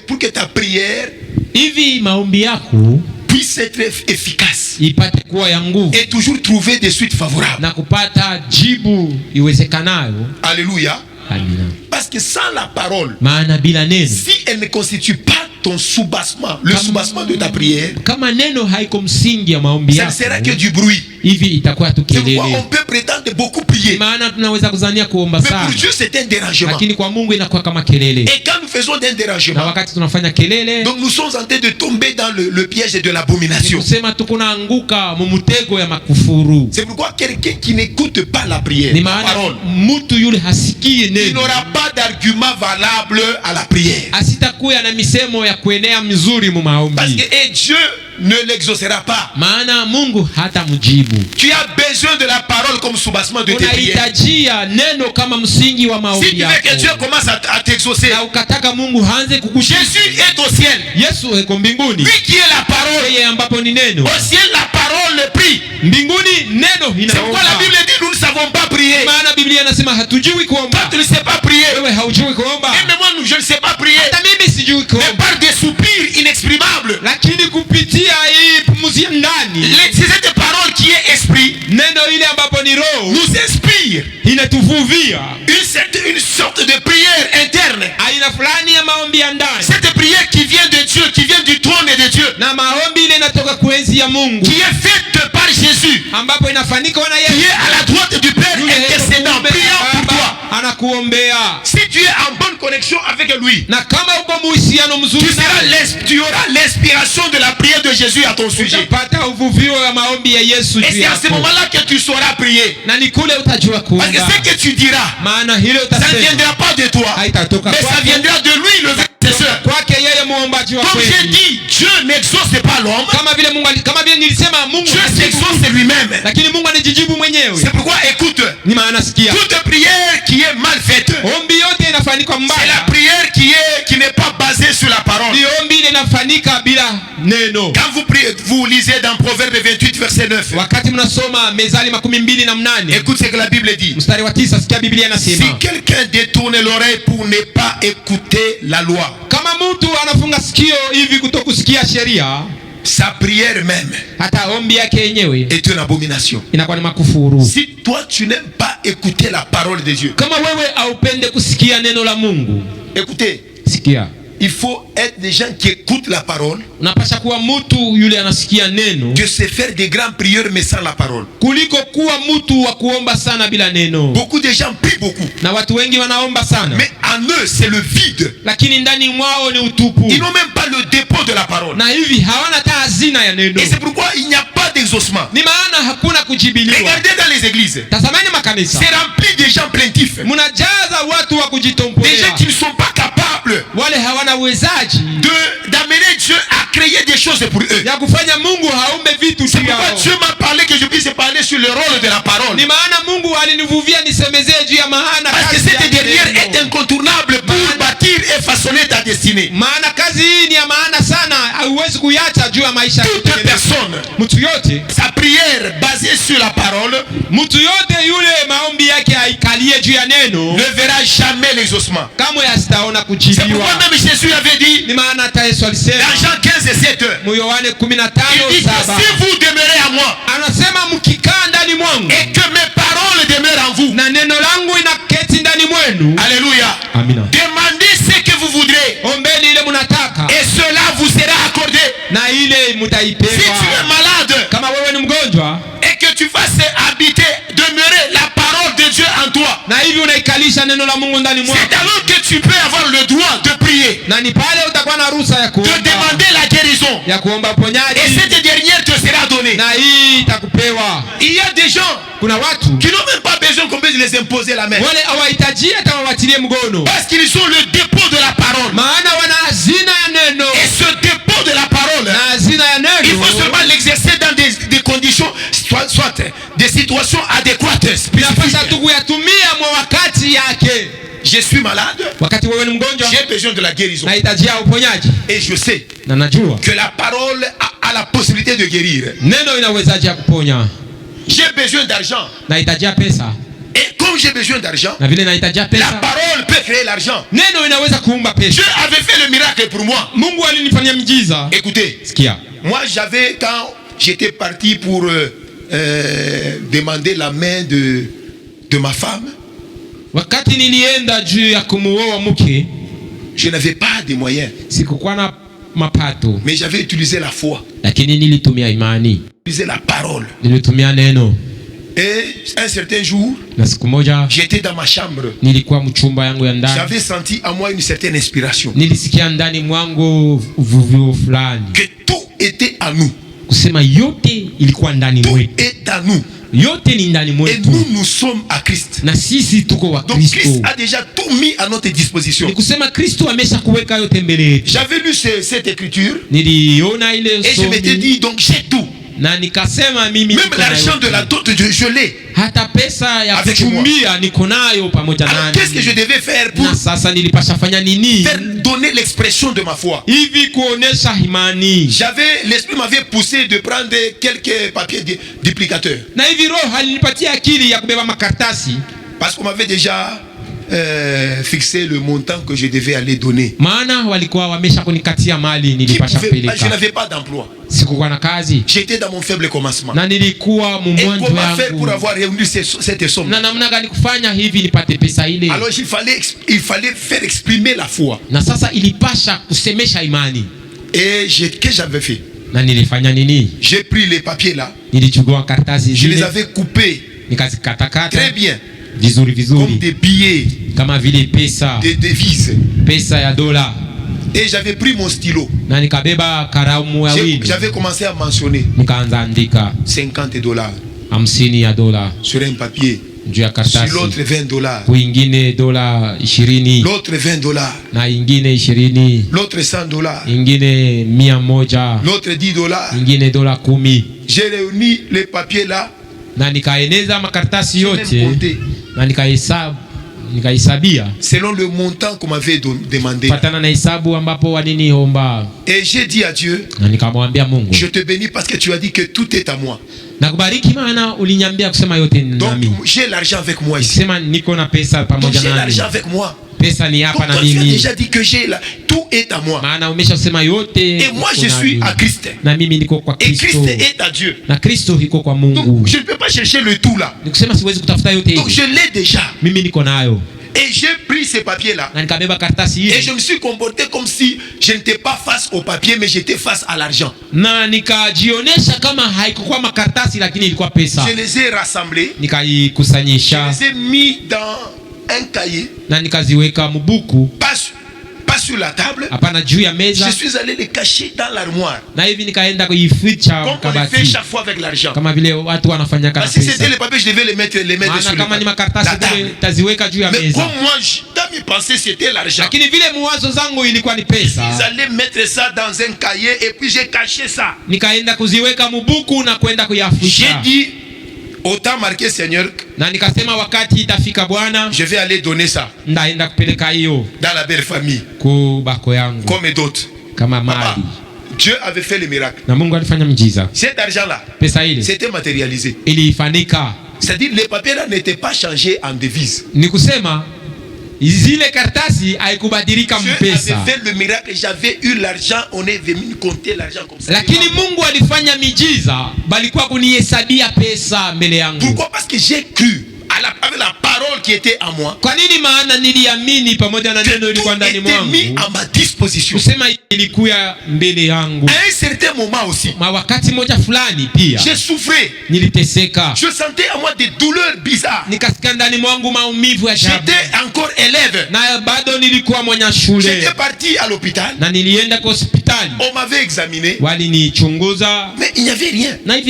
Pour que ta prière hivi maombi yako puisse être efficace ipate kuwa ya nguvu et toujours trouver des suites favorables na kupata jibu iwezekanayo. Alléluia. Amina. Parce que sans la parole, maana bila neno, si elle ne constitue pas ton soubassement, le soubassement de ta prière, kama neno haiko msingi ya maombi yako, ça ne sera que du bruit. Hivi itakuwa tu kelele. On peut prétendre beaucoup prier. Maana tunaweza kuzania kuomba sana. Mais pour Dieu c'est un dérangement. Lakini kwa Mungu inakuwa kama kelele. Et quand nous faisons un dérangement, na wakati tunafanya kelele, donc nous sommes en train de tomber dans le piège de l'abomination. Kusema tukunaanguka mumutego ya makufuru. C'est pourquoi quelqu'un qui n'écoute pas la prière, ni maana mtu yule hasikie neno, il n'aura pas d'argument valable à la prière. Asitakuwa na misemo ya kuenea mzuri mu maombi. Parce que Dieu ne l'exaucera pas. Maana Mungu hata mjibu. Tu as besoin de la parole comme soubassement de tes prières. Unahitajia neno kama msingi wa maombi yako. Si tu veux que Dieu commence à t'exaucer, na ukataka Mungu aanze kukujibu. Jésus est au ciel. Yesu yuko mbinguni. Lui qui est la parole. Yeye ambapo ni neno. Au ciel la parole prie. Mbinguni neno inaomba. C'est pourquoi la Bible dit nous ne savons pas prier. Maana Biblia inasema hatujui kuomba. Toi tu ne sais pas prier. Wewe haujui kuomba. Et même moi je ne sais pas prier. Hata mimi sijui kuomba. Mais par des soupirs inexprimables. Lakini kupitia hii pumzi ndani. Cette parole qui est esprit, neno ile ambapo ni roho, nous inspire. Inatuvuvia une sorte de prière interne. Aina fulani ya maombi ya ndani. Cette prière qui vient de Dieu, qui vient du trône de Dieu. Na maombi ile inatoka kuenzi ya Mungu. Qui est faite par Jésus. Ambapo inafanyika na Yesu. Qui est à la droite du Père intercédant, priant pour toi. Anakuombea. Si tu es en bonne connexion avec lui, na kama uko muhusiano mzuri, tu auras l'inspiration de la prière de Jésus à ton sujet. Utapata uvuvio ya maombi ya Yesu. Et c'est à ce moment-là que tu sauras prier. Na ni kule utajua kuomba. Parce que ce que tu diras, maana hilo utasema, ça ne viendra pas de toi, mais ça viendra de lui, le intercesseur. Kwake yeye muombaji wa kweli. Comme j'ai dit, Dieu n'exauce pas l'homme. Kama vile Mungu, kama vile nilisema Mungu Dieu s'exauce lui-même. Lakini Mungu anajijibu mwenyewe. C'est pourquoi écoute, ni maana sikia, toute prière qui est mal faite, ombi yote inafanyika mbaya, c'est la prière qui n'est pas basée sur la parole. Ni ombi ile inafanyika bila neno. Quand vous priez, vous lisez dans Proverbe 28 verset 9. Wakati mnasoma Mezali 28. Écoute ce que la Bible dit. Mstari wa 9, sikia Biblia inasema. Si quelqu'un détourne l'oreille pour ne pas écouter la loi. Kama mtu anafunga sikio hivi kutokusikia sheria, sa prière même, hata ombi yake yenyewe, est une abomination. Inakuwa ni makufuru. Si toi tu n'aimes pas écouter la parole de Dieu, kama wewe haupende kusikia neno la Mungu, écoutez, sikia, il faut être des gens qui écoutent la parole, unapasha kuwa mtu yule anasikia neno, que se faire des grands prieurs mais sans la parole. kuliko kuwa mtu wa kuomba sana bila neno. Beaucoup de gens prient beaucoup, na watu wengi wanaomba sana, mais en eux c'est le vide. lakini ndani mwao ni utupu. Ils n'ont même pas le dépôt de la parole. na hivi hawana hata hazina ya neno. Et c'est pourquoi il n'y a pas d'exaucement. Ni maana hakuna kujibiliwa. Regardez dans les églises, Tazameni makanisa, c'est rempli de gens plaintifs, munajaza watu wa des kujitompolea, gens qui ne sont pas capables wale hawana uwezaji d'amener Dieu à créer des choses pour eux. ya kufanya Mungu haumbe vitu C'est juu pourquoi yao. Dieu m'a parlé que je puisse parler sur le rôle de la parole. Ni maana Mungu alinivuvia nisemezee juu ya maana Parce que kazi cette ya dernière neno. est incontournable pour bâtir et façonner ta destinée. Maana kazi hii ni ya maana sana, hauwezi kuiacha juu ya maisha. Toute personne, Mtu yote, sa prière basée sur la parole mtu yote yule maombi yake haikalie juu ya neno, ne verra jamais l'exaucement. kamwe asitaona C'est pourquoi kujibiwa. même Jésus avait dit Ni maana hata Yesu dans alisema Jean 15 et 7, mu Yohane il dit que 15:7, si vous demeurez à moi anasema mkikaa ndani mwangu et que mes paroles demeurent en vous, na neno langu inaketi ndani mwenu, alléluia, amina, demandez ce que vous voudrez ombeni ile munataka et cela vous sera accordé. na ile Si tu mutaipewa. es malade Kama wewe ni mgonjwa et que tu fasses habiter, demeurer la parole de Dieu en toi, na hivi unaikalisha neno la Mungu ndani mwako, c'est alors que tu peux avoir le droit de prier, na ni pale utakuwa na ruhusa ya de kuomba, demander la guérison. ya kuomba Et uponyaji, cette dernière te sera donnée. na hii itakupewa. Il y a des gens Kuna watu qui n'ont même pas besoin qu'on puisse les imposer la main, wale hawahitaji hata wawatilie mkono, parce qu'ils ont le dépôt de la parole. maana wana hazina ya neno, Et ce dépôt de la parole, na hazina ya il neno faut seulement l'exercer dans des conditions, soit des situations adéquates, inapasha spécifiques. tu kuyatumia mwa wakati yake. Je suis malade, Wakati wewe ni mgonjwa, j'ai besoin de la guérison. nahitajia uponyaji, Et je sais na najua que la parole a la possibilité de guérir. neno inawezaje ya kuponya. J'ai besoin d'argent. Nahitajia pesa, Et comme j'ai besoin d'argent, na vile nahitajia la pesa, parole peut créer l'argent. neno inaweza kuumba pesa. Dieu avait fait le miracle pour moi. Mungu alinifanyia miujiza. Écoutez, Sikia, moi j'avais, quand j'étais parti pour demander la main de ma femme, wakati nilienda juu ya kumuoa mke, je n'avais pas de moyens, sikukuwa na mapato, mais j'avais utilisé la foi, lakini nilitumia imani, utilisé la parole. nilitumia neno. Et un certain jour, Na siku moja j'étais dans ma chambre. nilikuwa mchumba yangu ya ndani, J'avais senti en moi une certaine inspiration, nilisikia ndani mwangu uvuvio fulani, que tout était à nous. kusema yote ilikuwa ndani Tout mwetu, est à nous. yote ni ndani Et mwetu, nous sommes à Christ. na sisi tuko wa Donc Kristo. Christ a déjà tout mis à notre disposition. Ni kusema Kristo amesha kuweka yote mbele yetu. J'avais lu cette écriture Niliona ile et je m'étais somi dit, donc j'ai tout. na nikasema mimi Même niko na l'argent yote. de la dot, je l'ai. Hata pesa ya Avec kuchumbia niko nayo pamoja Alors nani. qu'est-ce que je devais faire pour Na sasa nilipasha fanya nini faire donner l'expression de ma foi? hivi kuonesha imani? L'esprit m'avait poussé de prendre quelques papiers duplicateurs. Na hivi roho alinipatia akili ya kubeba makaratasi, Parce qu'on m'avait déjà fixé le montant que je devais aller donner. maana walikuwa wamesha kunikatia mali nilipasha Je peleka. n'avais pas d'emploi. Sikukuwa na kazi J'étais dans mon faible commencement. na nilikuwa Et mumwanzo comment faire pour yangu, avoir réuni cette somme? na namna gani kufanya hivi nipate pesa ile? Alors il fallait faire exprimer la foi. Na sasa ilipasha kusemesha imani. Et qu'est-ce que j'avais fait? Na nilifanya nini? J'ai pris les papiers là, Nilichukua karatasi je les zile avais coupés nikazikatakata très bien, vizuri comme vizuri, des billets, kama vile pesa, des devises. pesa ya dola, Et j'avais pris mon stylo. na nikabeba karamu ya wino, J'avais commencé à mentionner nikaanza andika $50 50 ya dola sur un papier, juu ya sur karatasi, l'autre $20, kuingine dola 20, l'autre $20, na ingine 20, l'autre $100, ingine 100, l'autre $10. ingine dola 10. J'ai réuni les papiers là, Na nikaeneza makaratasi j'ai même yote compté na nikaisabia selon le montant qu'on m'avait demandé. patana na hesabu ambapo waliniomba, Et j'ai dit à Dieu, na nikamwambia Mungu, je te bénis parce que tu as dit que tout est à moi. nakubariki maana uliniambia kusema yote ni Donc nami. j'ai l'argent avec moi ici. Sema niko na pesa Donc pamoja j'ai nami, l'argent avec moi. pesa ni Donc hapa na toi, tu as mimi, déjà dit que j'ai là, tout est à moi. maana umeshasema yote. Et moi je uko suis nami. à Christ. Na mimi niko kwa Et Kristo, Christ est à Dieu. na Kristo iko kwa Donc Mungu. je ne peux pas chercher le tout là. Nikusema siwezi kutafuta yote Donc hivi, je l'ai déjà. mimi niko nayo. Et j'ai pris ces papiers-là. Et je me suis comporté comme si je n'étais pas face au papier, mais j'étais face à l'argent. Je les ai rassemblés. Je les ai mis dans un cahier. Pas sur la table. Je suis allé les cacher dans l'armoire. Comme on le fait chaque fois avec l'argent. Si c'était les papiers, je devais les mettre sur la table. Mais comme moi, dans mes pensées, c'était l'argent. Je suis allé mettre ça dans un cahier et puis j'ai caché ça. J'ai dit, autant marqué Seigneur, je vais aller donner ça dans la belle famille comme d'autres. Papa, Dieu avait fait le miracle. Cet argent-là, c'était matérialisé. C'est-à-dire les papiers là n'étaient pas changés en devise. Dieu avait fait le miracle, j'avais eu l'argent, on est venu compter l'argent comme ça. Pourquoi? Parce que j'ai cru avec la parole qui était en moi. Que tout était mis à ma disposition. À un certain moment aussi, j'ai souffré. Je sentais à moi des douleurs bizarres. J'étais encore élève. J'étais parti à l'hôpital. On m'avait examiné. Mais il n'y avait rien. Mais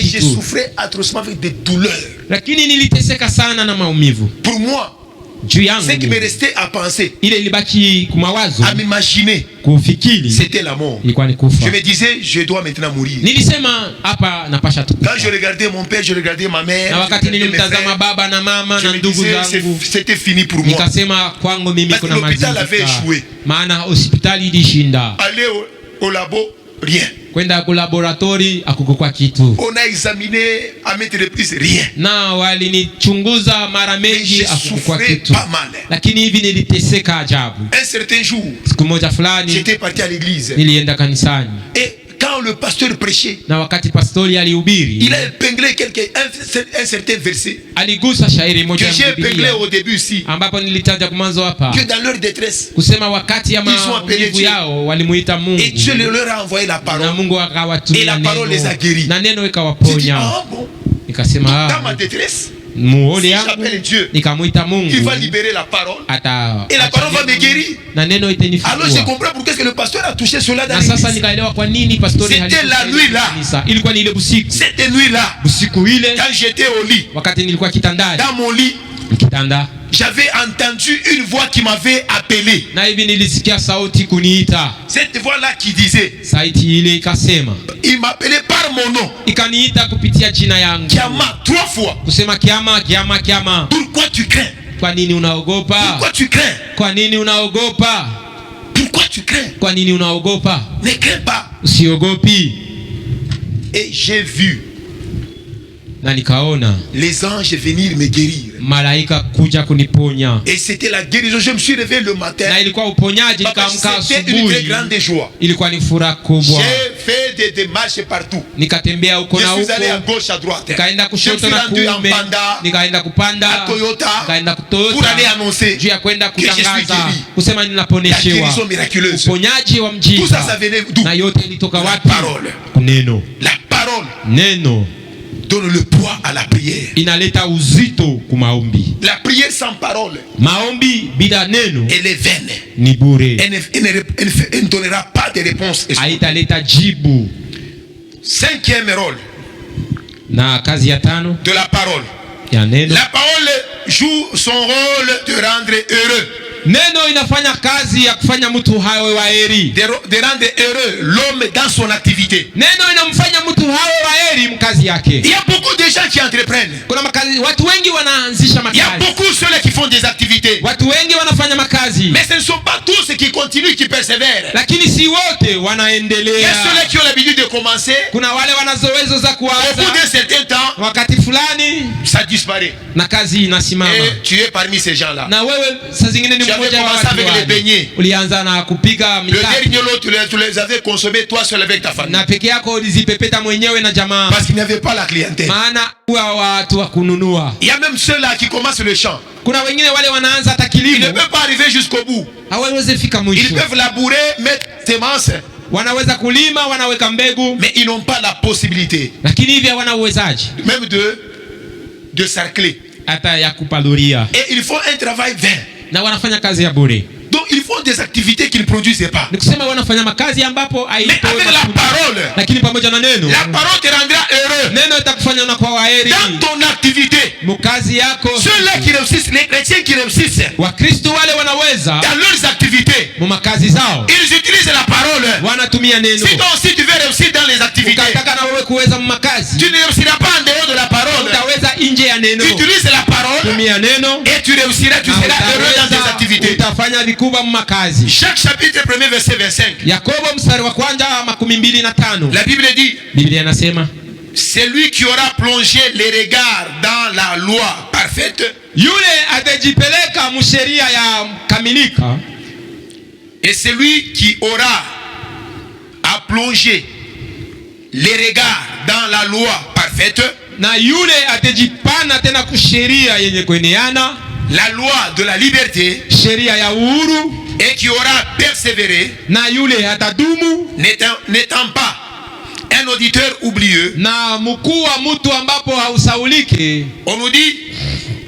je souffrais atrocement avec des douleurs. Pour moi, ce qui me restait à penser, à m'imaginer, c'était la mort. Je me disais, je dois maintenant mourir. Quand je regardais mon père, je regardais ma mère, je me disais, c'était fini pour moi. Parce que l'hôpital avait échoué. Aller au labo, rien. On a examiné à maintes reprises, rien. Mais j'ai souffert pas mal. Un certain jour, j'étais parti à l'église. Et quand le pasteur prêchait, il a épinglé un certain verset que j'ai épinglé au début ici, que dans leur détresse, ils ont appelé Dieu. Et Dieu leur a envoyé la parole. Et la parole les a guéris. J'ai dit, ah bon, dans ma détresse, si j'appelle Dieu, il va libérer la parole. Et la parole va me guérir. Alors je comprends pourquoi le pasteur a touché cela dans l'église. C'était la nuit là. Cette nuit là, quand j'étais au lit, dans mon lit, j'avais entendu une voix qui m'avait appelé. Cette voix là qui disait, il m'appelait par mon nom. Kiama 3 fois. Pourquoi tu crains? Pourquoi tu crains? Pourquoi tu crains? Ne crains pas. Et j'ai vu les anges venir me guérir. Et c'était la guérison. Je me suis réveillé le matin. C'était une très grande joie. J'ai fait des démarches partout. Je suis allé à gauche, à droite. Je suis rendu en Panda, à Toyota, pour aller annoncer que je suis guéri. La guérison miraculeuse. Tout ça, ça venait d'où? La parole. La parole donne le poids à la prière. La prière sans parole, elle est vaine. Elle ne donnera pas de réponse. Cinquième rôle de la parole. La parole joue son rôle de rendre heureux. Neno inafanya kazi ya kufanya mtu hawe wa heri. De rendre heureux l'homme dans son activité. Neno inamfanya mtu hawe wa heri mkazi yake. Il y a beaucoup de gens qui entreprennent. Kuna makazi, watu wengi wanaanzisha makazi. Il y a beaucoup ceux qui font des activités. Watu wengi wanafanya makazi. Mais ce ne sont pas tous ceux qui continuent, qui persévèrent. Lakini si wote wanaendelea. Il y a ceux qui ont l'habitude de commencer. Kuna wale wanazowezo za kuanza. Au bout d'un certain temps, wakati fulani ça disparaît. Na kazi inasimama. Et tu es parmi ces gens-là. Na wewe saa zingine ni mmoja wa watu avec les beignets. Ulianza na kupiga mikate. Le dernier lot tu les avais consommés toi seul avec ta famille. Na peke yako ulizipepeta mwenyewe na jamaa. Parce qu'il n'y avait pas la clientèle. Maana huwa watu wa kununua. Il y a même ceux-là qui commencent le chant. Kuna wengine wale wanaanza hata Ils kilimo. ne peuvent pas arriver jusqu'au bout. Hawawezi fika Ils mwisho. peuvent labourer, mettre semences, Wanaweza kulima, wanaweka mbegu, mais ils n'ont pas la possibilité lakini hivi hawana uwezaji même de sarcler. hata ya kupaluria. Et ils font un travail vain. Na wanafanya kazi ya bure. Donc ils font des activités qu'ils ne produisent pas. Ni kusema wanafanya makazi ambapo Mais avec la parole, lakini pamoja na neno, la parole te rendra heureux. neno itakufanya unakuwa waheri Dans ton activité, mkazi yako. ceux-là qui réussissent, les chrétiens qui réussissent Wakristo wale wanaweza dans leurs activités, mu makazi zao ils utilisent la parole. wanatumia neno. Si toi aussi tu veux réussir dans les activités, Ukataka na wewe kuweza mu makazi, tu ne réussiras pas en dehors de la parole. utaweza nje ya neno. Tu utilises la parole Tumia neno et tu réussiras, tu seras heureux dans tes activités. Utafanya vikubwa mu makazi. Chaque chapitre 1er verset 25. Yakobo mstari wa kwanza 25. La Bible dit, Biblia inasema c'est lui qui aura plongé les regards dans la loi parfaite yule atajipeleka mu sheria ya kamilika, et c'est lui qui aura à plonger les regards dans la loi parfaite, na yule atajipana tena kusheria yenye kueneana, la loi de la liberté, sheria ya uhuru, et qui aura persévéré, na yule atadumu, n'étant pas un auditeur oublieux. na mkuu wa mtu ambapo hausaulike. On nous dit,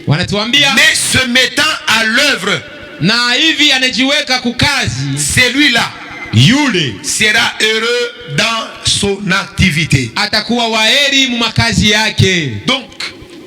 Wanatuambia mais se mettant à l'œuvre, na hivi anajiweka kukazi, celui-là yule sera heureux dans son activité. atakuwa waheri mu makazi yake. Donc,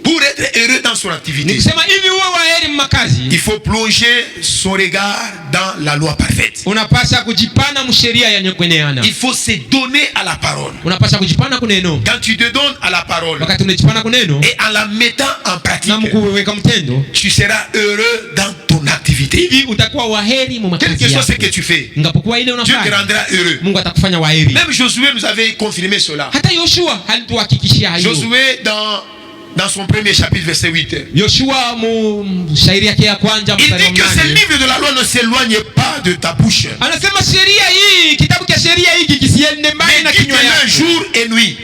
pour être heureux dans son activité, Nikusema hivi uwe waheri mu makazi, il faut plonger son regard dans la loi parfaite. unapasha kujipana mu sheria yenye kueneana. Il faut se donner à la parole. Unapasha kujipana kuneno. Quand tu te donnes à la parole Wakati unajipana kuneno et en la mettant en pratique, na mkuweka mtendo, tu seras heureux dans ton activité. hivi utakuwa waheri mu Quelle makazi que soit ce yako. que tu fais, Ngapokuwa ile Dieu te unafanya, rendra heureux. Mungu atakufanya waheri. Même Josué nous avait confirmé cela. Hata Yoshua alituhakikishia hayo. Josué dans son premier chapitre verset 8. Yoshua mu shairi yake ya kwanza Il mstari wa dit que ce 8. livre de la loi ne s'éloigne pas de ta bouche, Anasema sheria hii, kitabu cha sheria hiki kisiende mbali na mais kinywa dis-le yako. jour et nuit,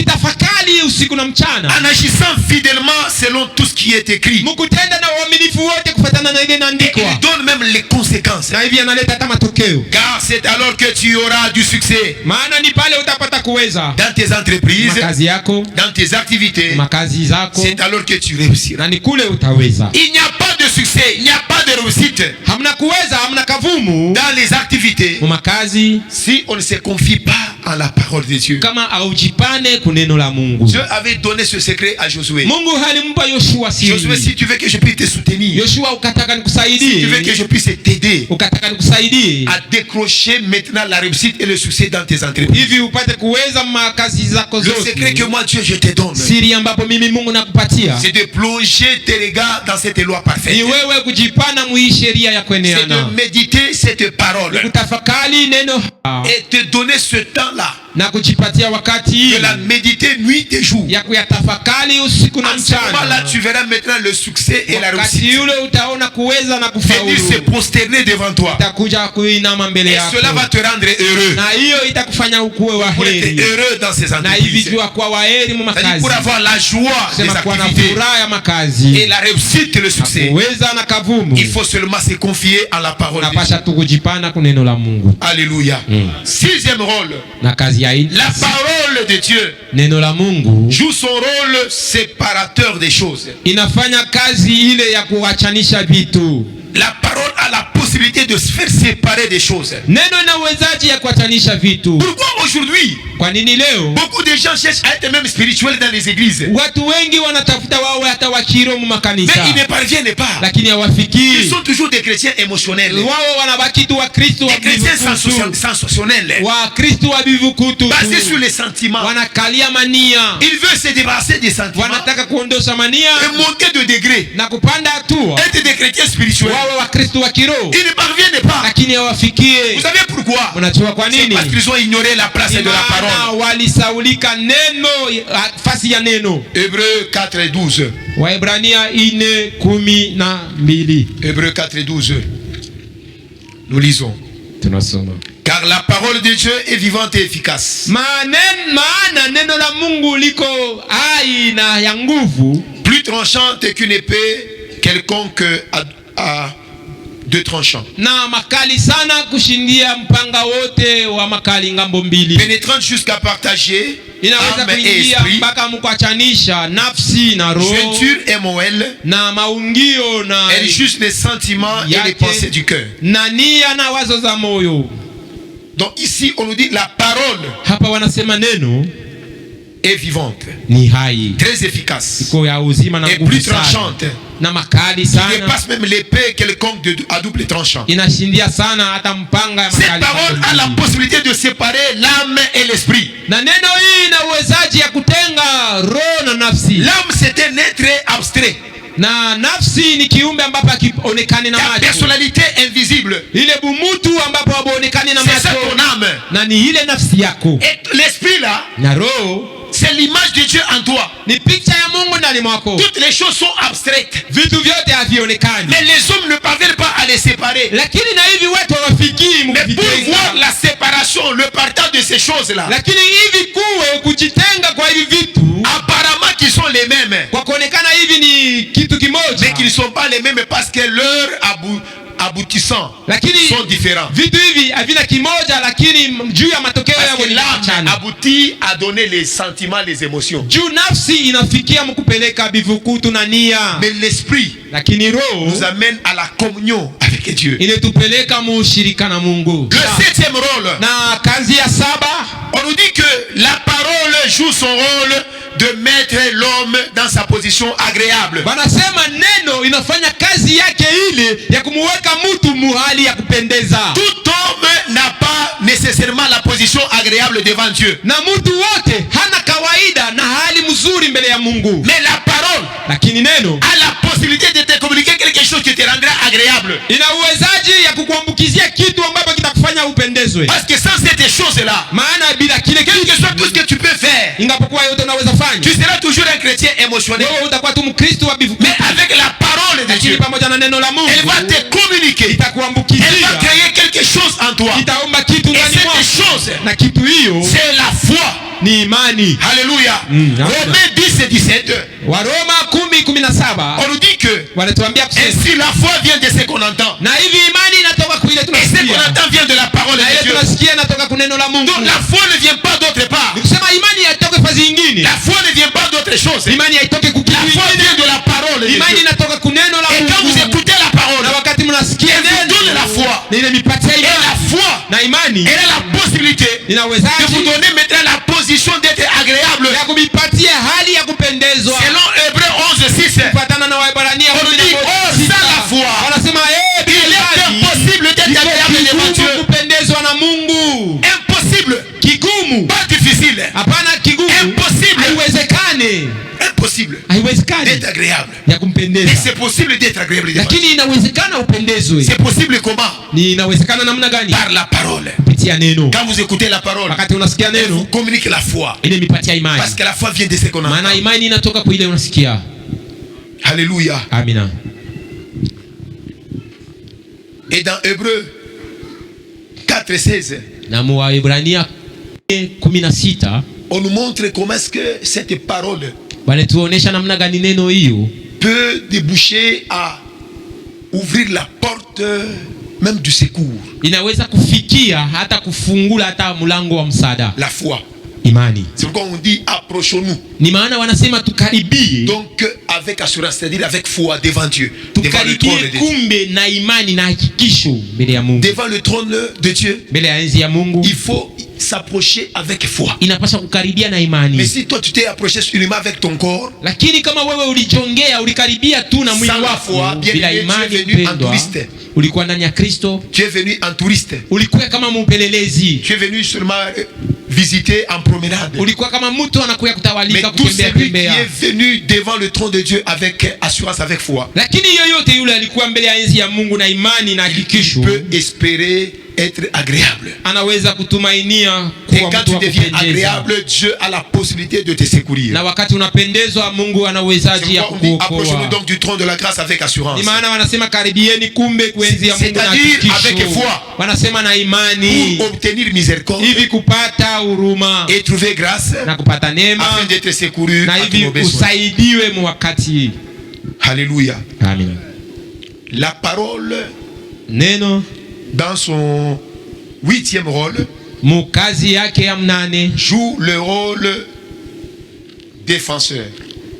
Ukitafakari usiku na mchana, en agissant fidèlement selon tout ce qui est écrit. mkutenda na uaminifu wote kufuatana na ile Et inaandikwa. il donne même les conséquences. Na hivi analeta hata matokeo. Car c'est alors que tu auras du succès Maana ni pale utapata kuweza dans tes entreprises, makazi yako, dans tes activités. makazi zako, C'est alors que tu réussiras. na ni kule utaweza. Il n'y a pas de succès, il n'y a pas de réussite Hamna kuweza, hamna kavumu dans les activités mu makazi si on ne se confie pas en la parole de Dieu. kama aujipane kuneno la Mungu. Dieu avait donné ce secret à Josué. Mungu halimpa Yoshua Josué, siri. si tu veux que je puisse te soutenir, Yoshua ukataka si tu veux que nikusaidie, je puisse t'aider ukataka nikusaidie à décrocher maintenant la réussite et le succès dans tes entreprises. hivi upate kuweza makazi zako Le secret que zote, moi Dieu je te donne, siri ambapo mimi Mungu nakupatia c'est de plonger tes regards dans cette loi parfaite. ni wewe kujipana muhii sheria ya C'est kueneana, de méditer cette parole kutafakari neno et te donner ce temps-là, na kujipatia wakati de la méditer nuit et jour. ya kuyatafakari usiku na En ce moment-là, mchana. tu verras maintenant le succès et la Wakati réussite. yule utaona kuweza na Venir se kufaulu, prosterner devant toi. itakuja kuinama mbele Et yako, cela va te rendre heureux. na hiyo itakufanya ukuwe Pour être waheri, heureux dans ces na hivi entreprises. jua kuwa waheri mu C'est-à-dire makazi, pour avoir la joie des sema kuwa na activités furaha ya makazi et la réussite et le succès. kuweza na kavumu. Il faut seulement se confier à la parole de Dieu. Napasha tu kujipana kuneno la Mungu. Alléluia. Sixième rôle. Na kazi ya hii, La parole de Dieu neno la Mungu joue son rôle séparateur des choses. inafanya kazi ile ya kuachanisha vitu. La parole a la possibilité de se faire séparer des choses. Neno ina uwezaji ya kuachanisha vitu. Pourquoi aujourd'hui Kwa nini leo beaucoup de gens cherchent à être même spirituels dans les églises, watu wengi wanatafuta wawe hata wakiro mu mais makanisa, ils ne parviennent pas. lakini Ils hawafikii. sont toujours des chrétiens émotionnels, Wao wanabaki tu Wakristo wa des chrétiens bivukutu, sensationnels, Wakristo wa bivukutu basés sur tu, les sentiments. wanakalia mania, Ils veulent se débarrasser des sentiments wanataka kuondosha mania et monter de degré, na kupanda hatua, être des chrétiens spirituels. wawe Wakristo wa kiroho, Ils ne parviennent pas. lakini hawafikie. Vous savez pourquoi? Unajua kwa C'est nini? parce qu'ils ont ignoré la place de la Maana parole. walisaulika neno, fasi ya neno. Hébreux 4 et 12. Waebrania 4:12. Hébreux 4 et 12. Nous lisons. Tunasoma. Car la parole de Dieu est vivante et efficace. Maana neno la Mungu liko hai na ya nguvu, Plus tranchante qu'une épée quelconque à deux tranchants. Na makali sana kushindia mpanga wote wa makali ngambo mbili. Pénétrante jusqu'à partager âme et esprit, mpaka mkuachanisha nafsi na roho, jointure et moelle, na maungio na elle juge les sentiments et les pensées du cœur. Na nia na wazo za moyo. Donc ici on nous dit la parole hapa wanasema neno est vivante, ni hai, très efficace, et plus tranchante, na makali qui sana, dépasse même l'épée quelconque à double tranchant. inashindia sana hata mpanga ya makali. Cette parole a la possibilité de séparer l'âme et l'esprit. Na neno hii ina uwezaji ya kutenga roho na nafsi. L'âme c'est un être abstrait. Na nafsi ni kiumbe ambapo hakionekani na macho. La personnalité invisible. Ile bumutu ambapo haonekani na macho. C'est ça ton âme. Na ni ile nafsi yako. Et l'esprit là, na roho, c'est l'image de Dieu en toi. Ni picha ya Mungu ndani mwako. Toutes les choses sont abstraites. Vitu vyote havionekani. Mais les hommes ne parviennent pas à les séparer. Lakini na hivi watu hawafikii mkitenga. Mais pour voir la séparation, le partage de ces choses là. Lakini hivi kuwe kujitenga kwa hivi vitu, apparemment qui sont les mêmes. Kwa kuonekana hivi ni kitu kimoja. Mais qui ne sont pas les mêmes parce que leur aboutissants sont différents. Vitu hivi havina kimoja, lakini juu ya matokeo yao ni l'âme aboutit à donner les sentiments, les émotions. Juu nafsi inafikia mkupeleka bivukutu na nia. Mais l'esprit lakini roho nous amène à la communion avec Dieu. Inatupeleka mushirika na Mungu. Le septième rôle. Na kazi ya saba, on nous dit que la parole joue son rôle de mettre l'homme dans sa position agréable. Wanasema neno inafanya kazi yake ile ya kumuweka mtu muhali ya kupendeza. Tout homme n'a pas nécessairement la position agréable devant Dieu. Na mtu wote hana kawaida na hali mzuri mbele ya Mungu. Mais la parole, lakini neno, a la possibilité de te communiquer quelque chose qui te rendra agréable. Ina uwezaji ya kukuambukizia kitu ambacho kitakufanya upendezwe. Parce que sans cette chose là, maana bila kile quel que soit tout ce que tu peux faire, ingapokuwa yote unaweza fanya, tu seras toujours un chrétien émotionnel. Wewe utakuwa tu Mkristo wa bivu. Mais avec la parole de Dieu, pamoja na neno la Mungu, elle va te communiquer. Itakuambukizia. Elle va créer quelque chose en toi. Itaomba kitu ndani mwako. Et cette chose, na kitu hiyo, c'est la foi. Ni imani. Alléluia. Romains 10 et 17. Waroma 10:17. On nous dit que ainsi la foi vient de ce qu'on entend. Na hivi imani inatoka kwa ile tunasikia. Et ce qu'on entend vient de la parole de Dieu. Na ile tunasikia inatoka kwa neno la Mungu. Donc la foi ne vient pas d'autre part. Nikusema imani haitoki kwa zingine. La foi ne vient pas d'autre chose. Imani haitoki kwa kitu kingine. La foi vient de la parole de Dieu. Imani inatoka kwa neno la Mungu. Et quand vous écoutez la parole, na wakati mnasikia neno, donne la foi. Na ile mipatia imani. Et la foi, na imani, elle a la possibilité de vous donner maintenant la position d'être agréable. Ya kumipatia hali ya kupendezwa. Selon Hébreux 11:6. Kufuatana na Waebrania 11:6. Sans la foi, wanasema il est impossible d'être agréable devant Dieu. Kupendezwa na Mungu. Impossible. Kigumu. Pas difficile. Hapana kigumu. Impossible. Haiwezekane. Impossible. Haiwezekane d'être agréable. Ya kumpendeza. Mais c'est possible d'être agréable devant Dieu. Lakini inawezekana upendezwe. C'est possible comment? Ni inawezekana namna gani? Par la parole. Kupitia neno. Quand vous écoutez la parole, wakati unasikia neno, vous communiquez la foi. Ile mipatia imani. Parce que la foi vient de ce qu'on entend. Maana imani inatoka kwa ile unasikia. Alléluia. Amina. Et dans Hébreux 4:16, na Waebrania 16, on nous montre comment est-ce que cette parole wanatuonesha namna gani neno hiyo peut déboucher à ouvrir la porte même du secours. Inaweza kufikia hata kufungula hata mlango wa msaada. La foi. Imani. C'est pourquoi on dit approchons-nous. Ni maana wanasema tukaribie. Donc avec assurance, c'est-à-dire avec foi devant Dieu, devant le trône de Dieu. Kumbe na imani na hakikisho mbele ya Mungu. Devant le trône de Dieu. Mbele ya enzi ya Mungu. Il faut s'approcher avec foi. Inapaswa kukaribia na imani. Mais si toi tu t'es approché uniquement avec ton corps, lakini kama wewe ulijongea ulikaribia tu na mwili wako bila imani, ulikuwa ndani ya Kristo, tu es venu en touriste, ulikuwa kama mpelelezi, tu es venu seulement visiter en promenade, ulikuwa kama mtu anakuja kutawalika kutembea tembea. Mais tout celui qui est venu devant le trône de Dieu avec assurance, avec foi, lakini yoyote yule alikuwa mbele ya enzi ya Mungu na imani na hakikisho, peut espérer être agréable. Anaweza kutumainia kuwa mtu wa kupendeza. Et quand tu deviens agréable, Dieu a la possibilité de te secourir. Na wakati unapendezwa, Mungu ana uwezaji ya kukuokoa. Approchons-nous donc du trône de la grâce avec assurance. Ni maana wanasema karibieni kumbe kuenzi ya Mungu na hakikisho. Avec foi. Wanasema na imani. Pour obtenir miséricorde. Hivi kupata huruma. Et trouver grâce. Na kupata neema. Afin d'être secouru. Na hivi usaidiwe wakati. Alléluia. Amen. La parole, neno, dans son 8e rôle, mukazi yake ya mnane, joue le rôle défenseur.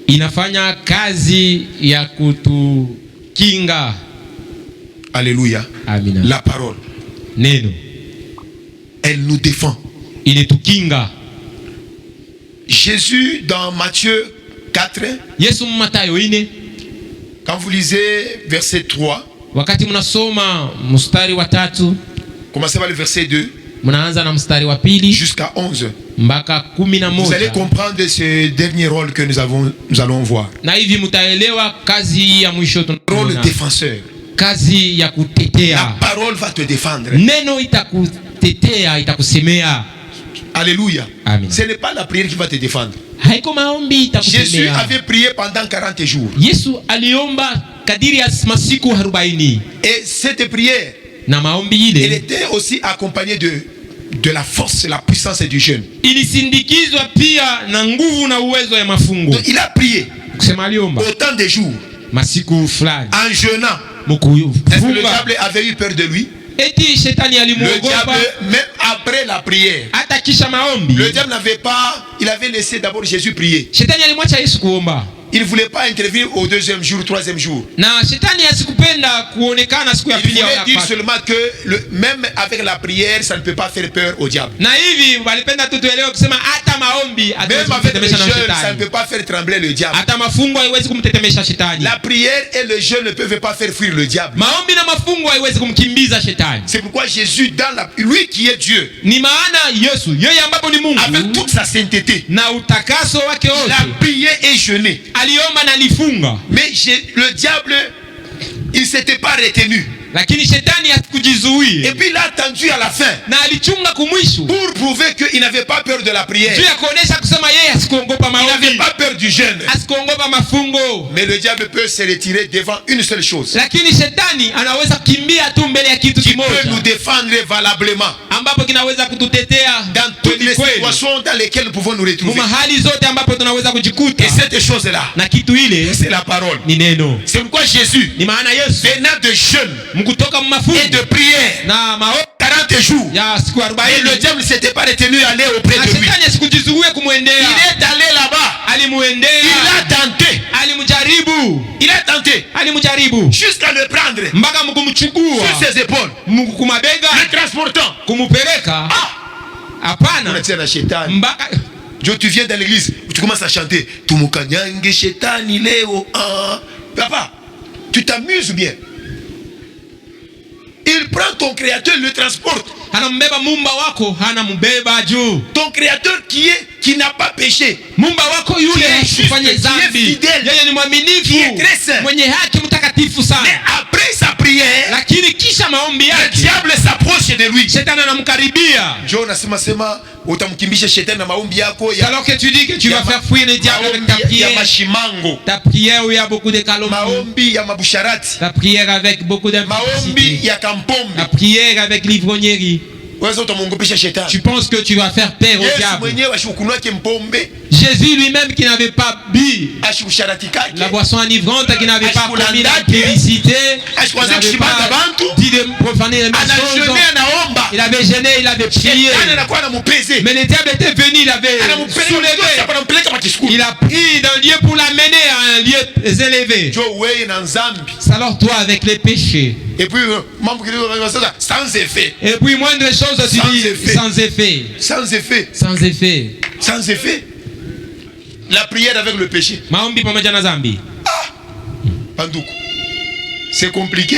Inafanya kazi ya kutukinga. Alléluia. Amina. La parole, neno, elle nous défend. Inetukinga. Jésus dans Matthieu 4, Yesu Matayo 4, quand vous lisez verset 3, wakati mnasoma mstari wa 3, commencez par le verset 2 mnaanza na mstari wa 2 jusqu'à 11, mpaka 11, vous allez comprendre ce dernier rôle que nous allons voir. Na hivi mtaelewa kazi ya mwisho Rôle défenseur. Kazi ya kutetea. La parole va te défendre. Neno itakutetea, itakusemea. Alléluia. Amen. Ce n'est pas la prière qui va te défendre. Haiko maombi itakusemea. Jésus avait prié pendant 40 jours. Yesu aliomba kadiri ya masiku 40. Et cette prière, na maombi ile, elle était aussi accompagnée de la force, la puissance du jeûne. Ilisindikizwa pia na nguvu na uwezo ya mafungo. Donc il a prié. Kusema aliomba autant de jours. Masiku fulani. En jeûnant. Est-ce que le diable avait eu peur de lui? Eti shetani alimuogopa. Le diable, même après la prière, hata kisha maombi, le diable n'avait pas, il avait laissé d'abord Jésus prier. Shetani alimwacha Yesu kuomba. Il ne voulait pas intervenir au 2e jour, 3e jour. Na shetani asikupenda kuonekana siku ya pili. Il voulait dire seulement que même avec la prière, ça ne peut pas faire peur au diable. Na hivi walipenda tu tuelewe kusema hata maombi même avec le jeûne, ça ne peut pas faire trembler le diable. Hata mafungo haiwezi kumtetemesha shetani. La prière et le jeûne ne peuvent pas faire fuir le diable. Maombi na mafungo haiwezi kumkimbiza shetani. C'est pourquoi Jésus, lui qui est Dieu, ni maana Yesu yeye ambapo ni Mungu, avec toute sa sainteté, na utakaso wake wote, il a prié et jeûné. Aliomba na alifunga. Mais le diable, il s'était pas retenu. Lakini shetani asikujizuie. Et puis il a attendu à la fin. Na alichunga kumwisho. Pour prouver qu'il n'avait pas peur de la prière. Juu ya kuonesha kusema yeye asikuogopa maombi. Il n'avait pas peur du jeûne. Asikuogopa mafungo. Mais le diable peut se retirer devant une seule chose. Lakini shetani anaweza kukimbia tu mbele ya kitu kimoja. Qui peut nous défendre valablement. Ambapo kinaweza kututetea dans toutes les situations dans lesquelles nous pouvons nous retrouver. Mahali zote ambapo tunaweza kujikuta. Et cette chose là, na kitu ile, c'est la parole. Ni neno. C'est pourquoi Jésus, ni maana Yesu, venant de jeûne et de prière, na 40 jours, et le diable ne s'était pas retenu à aller auprès de lui. Il est allé là-bas. Il a tenté. Il a tenté jusqu'à le prendre sur ses épaules, le transportant. Tu viens dans l'église, tu commences à chanter Tumukanyange Shetani Leo. Papa, tu t'amuses bien. Il prend ton créateur, le transporte. Ton créateur qui n'a pas péché, qui est juste, qui est fidèle, qui est très saint. Mais après sa prière, le diable s'approche de lui. Alors que tu dis que tu vas faire fuir le diable avec ta prière, ta prière où il y a beaucoup de calomnie, ta prière avec beaucoup d'impudicité, ta prière avec l'ivrognerie. Tu penses que tu vas faire peur au diable. Jésus lui-même qui n'avait pas bu la boisson enivrante, qui n'avait pas commis l'impudicité, qui n'avait pas dit de profaner les choses, il avait gêné, il avait prié. Mais le diable était venu, il avait soulevé, il a pris d'un lieu pour l'amener à un lieu élevé. Alors toi avec les péchés, et puis sans effet. Et puis moindre chose tu dis sans effet. Sans effet. Sans effet. Sans effet. La prière avec le péché. Maombi pamoja na dhambi. Panduku. C'est compliqué.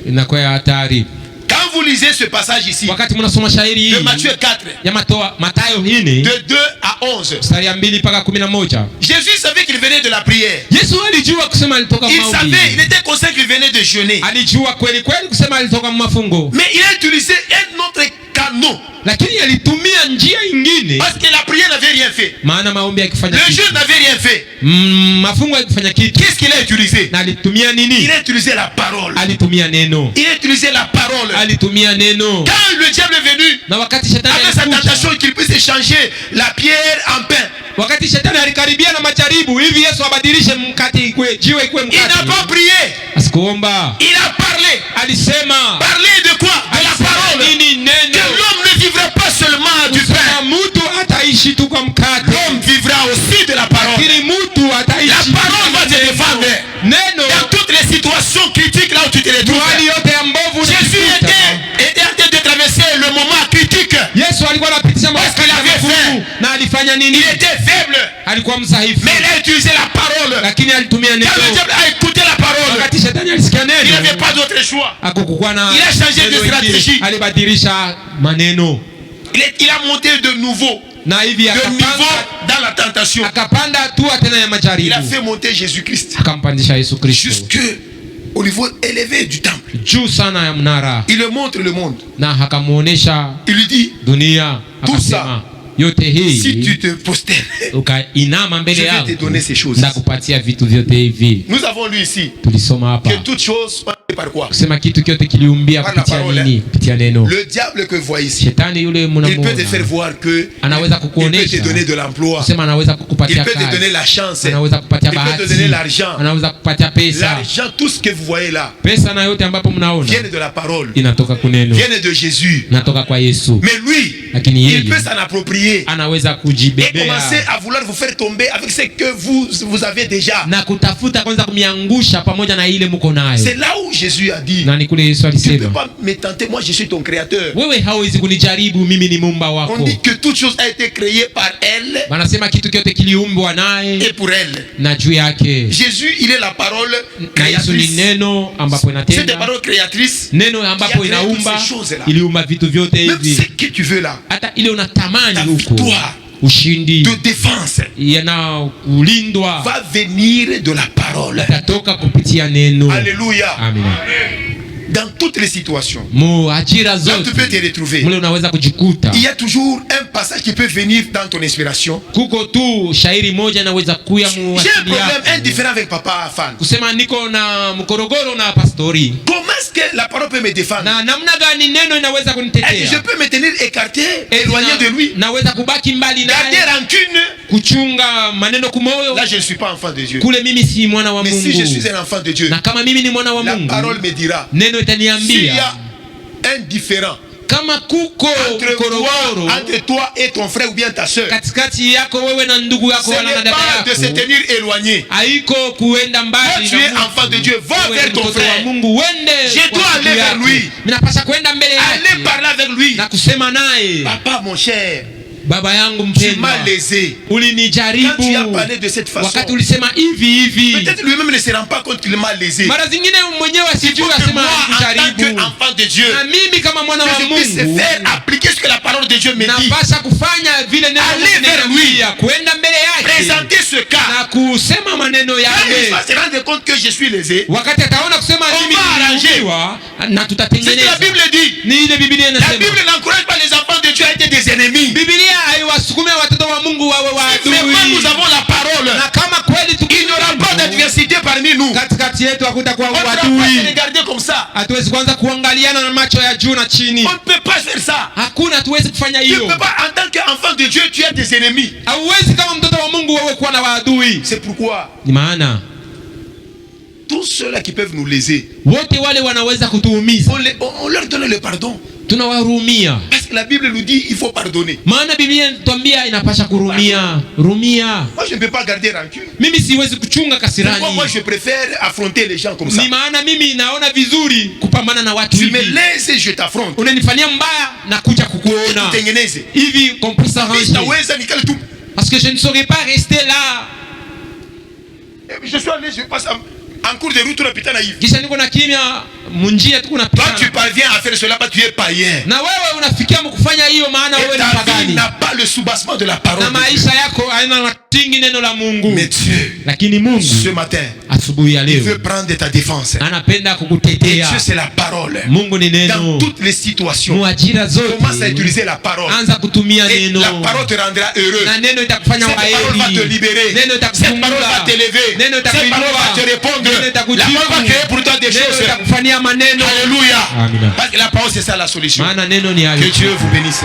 Inakuwa hatari. Quand vous lisez ce passage ici, wakati mnasoma shairi hii de Matthieu 4, ya Mathayo 4, de 2 à 11, mstari ya 2 mpaka 11, Jésus savait qu'il venait de la prière. Yesu alijua kusema alitoka maombi. Il savait, il était conscient qu'il venait de jeûner. Alijua kweli kweli kusema alitoka mafungo. Mais il a utilisé un autre voie non. Lakini alitumia njia ingine. Parce que la prière n'avait rien fait. Maana maombi haikufanya kitu. Le jeûne n'avait rien fait. Mafungo haikufanya kitu. Qu'est-ce qu'il a utilisé? Na alitumia nini? Il a utilisé la parole. Alitumia neno. Il a utilisé la parole. Alitumia neno. Quand le diable est venu, na wakati shetani avec sa tentation qu'il puisse échanger la pierre en pain. Wakati shetani alikaribia na majaribu hivi Yesu abadilishe mkate ikwe jiwe ikwe mkate. Il n'a pas prié. Asikuomba. Il a parlé. Alisema. Parler de quoi? De la parole. Nini neno? Que l'homme ne vivra pas seulement du pain. Mtu ataishi tu kwa mkate. L'homme vivra aussi de la parole. Lakini mtu ataishi. La parole va te défendre. Neno. Dans toutes les situations critiques là où tu te retrouves. Jésus était en train de traverser le moment critique. Yesu alikuwa anapitisha parce qu'il avait faim. Na alifanya nini? Il était faible. Alikuwa mdhaifu. Mais il a utilisé la parole. Lakini alitumia neno. Quand le diable a écouté la parole, wakati shetani alisikia neno, il n'avait pas d'autre choix. Hakukuwa na. Il a changé de stratégie. Alibadilisha maneno. Il a monté de nouveau. Na hivi akapanda dans la tentation. Akapanda hatua tena ya majaribu. Il a fait monter Jésus-Christ. Akampandisha Yesu Kristo. Jusque au niveau élevé du temple. Juu sana ya mnara. Il le montre le monde. Na akamuonesha. Il lui dit dunia. Akasema yote hii. Si tu te prosternes, ukainama mbele yangu, je vais te donner ces choses. Ndakupatia vitu vyote hivi. Nous avons lu ici. Tulisoma hapa. Que toutes choses par quoi? Kusema kitu kyote kiliumbia kupitia nini? Kupitia neno. Le diable que vous voyez ici. Shetani yule mnamuona. Il peut te faire voir que anaweza kukuonesha. Il peut te donner de l'emploi. Kusema anaweza kukupatia kazi. Il peut te donner la chance. Anaweza kupatia bahati. Il peut te donner l'argent. Anaweza kupatia pesa. L'argent, tout ce que vous voyez là. Pesa na yote ambapo mnaona. Vient de la parole. Inatoka kuneno. Vient de Jésus. Inatoka kwa Yesu. Mais lui, il peut s'en approprier. Anaweza kujibebea. Et commencer à vouloir vous faire tomber avec ce que vous avez déjà. Na kutafuta kwanza kumiangusha pamoja na ile mko nayo. C'est là où Jésus a dit. Kule Yesu alisema, tu ne peux pas me tenter, moi je suis ton créateur. Wewe hauwezi kunijaribu, mimi ni muumba wako. On dit que toute chose a été créée par elle. Wanasema kitu kyote kiliumbwa naye. Et pour elle. Na juu yake. Jésus, il est la parole créatrice. Na Yesu ni neno ambapo inatenda. C'est la parole créatrice. Neno ambapo inaumba. Iliumba vitu vyote hivi. Même ce que tu veux là. Hata ile unatamani huko. Ushindi de défense ulindwa va venir de la parole. Tatoka kupitia neno. Alléluia. Amen. Dans toutes les situations, là tu peux te retrouver. Il y a toujours un passage qui peut venir dans ton inspiration. J'ai un problème indifférent avec papa Fan. Comment est-ce que la parole peut me défendre? Et je peux me tenir écarté, éloigné de lui. Garder rancune. Là, je ne suis pas enfant de Dieu. Mais si je suis un enfant de Dieu, la parole me dira. S'il y a un différent entre toi et ton frère ou bien ta soeur, ce n'est pas de se tenir éloigné. Quand tu es enfant de Dieu, va vers ton frère. Je dois aller vers lui. Aller parler avec lui. Papa, mon cher, baba yangu mpendwa, tu m'as lésé. Ulinijaribu. Quand tu as parlé de cette façon, wakati ulisema hivi hivi, peut-être lui-même ne se rend pas compte qu'il m'a lésé. Mara zingine mwenyewe asijui asema alikujaribu. Enfant de Dieu, na mimi kama mwana wa Mungu, je puisse faire appliquer ce que la parole de Dieu me dit. Napasha kufanya vile neno linaniambia, kwenda mbele yake, présenter ce cas, na kusema maneno yake. Il va se rendre compte que je suis lésé. Wakati ataona kusema mimi niliujiwa, na tutatengeneza. C'est ce que la Bible dit. Ni ile Biblia inasema. La Bible n'encourage pas les enfants de Dieu à être des ennemis. Biblia haiwasukumia watoto wa Mungu wawe waadui. Nous avons la parole. Na kama kweli il n'y aura pas d'adversité parmi nous. Katikati yetu hakutakuwa uadui. On ne peut pas se regarder comme ça. Hatuwezi kuanza kuangaliana na macho ya juu na chini. On ne peut pas faire ça. Hakuna, hatuwezi kufanya hiyo. Tu ne peux pas, en tant qu'enfant de Dieu, tu as des ennemis. Hauwezi kama mtoto wa Mungu wewe kuwa na waadui. C'est pourquoi ni maana tous ceux-là qui peuvent nous léser, wote wale wanaweza kutuumiza, on leur donne le pardon. Tunawahurumia. Parce que la Bible nous dit il faut pardonner. Maana Biblia inatuambia inapasha kurumia. Rumia. Moi je ne peux pas garder rancune. Mimi siwezi kuchunga kasirani. Moi je préfère affronter les gens comme ça. Ni maana mimi naona vizuri kupambana na watu hivi. Tu me laisses, je t'affronte. Unanifanyia mbaya na kuja kukuona. Tutengeneze. Hivi kompusa rangi. Parce que je ne saurais pas rester là. Je suis allé, je passe en cours de route na pitana hivi. Kisha niko na kimya Toi tu parviens à faire cela, tu es païen. Et ta vie n'a pas le soubassement de la parole de Dieu. Mais Dieu, ce matin, il veut prendre ta défense. Et Dieu c'est la parole. Dans toutes les situations, commence à utiliser la parole. Et la parole te rendra heureux. Cette parole va te libérer. Cette parole va t'élever. Cette parole va te répondre. La parole va créer pour toi des choses. Alléluia. Parce que la parole c'est ça la solution. Que Dieu vous bénisse.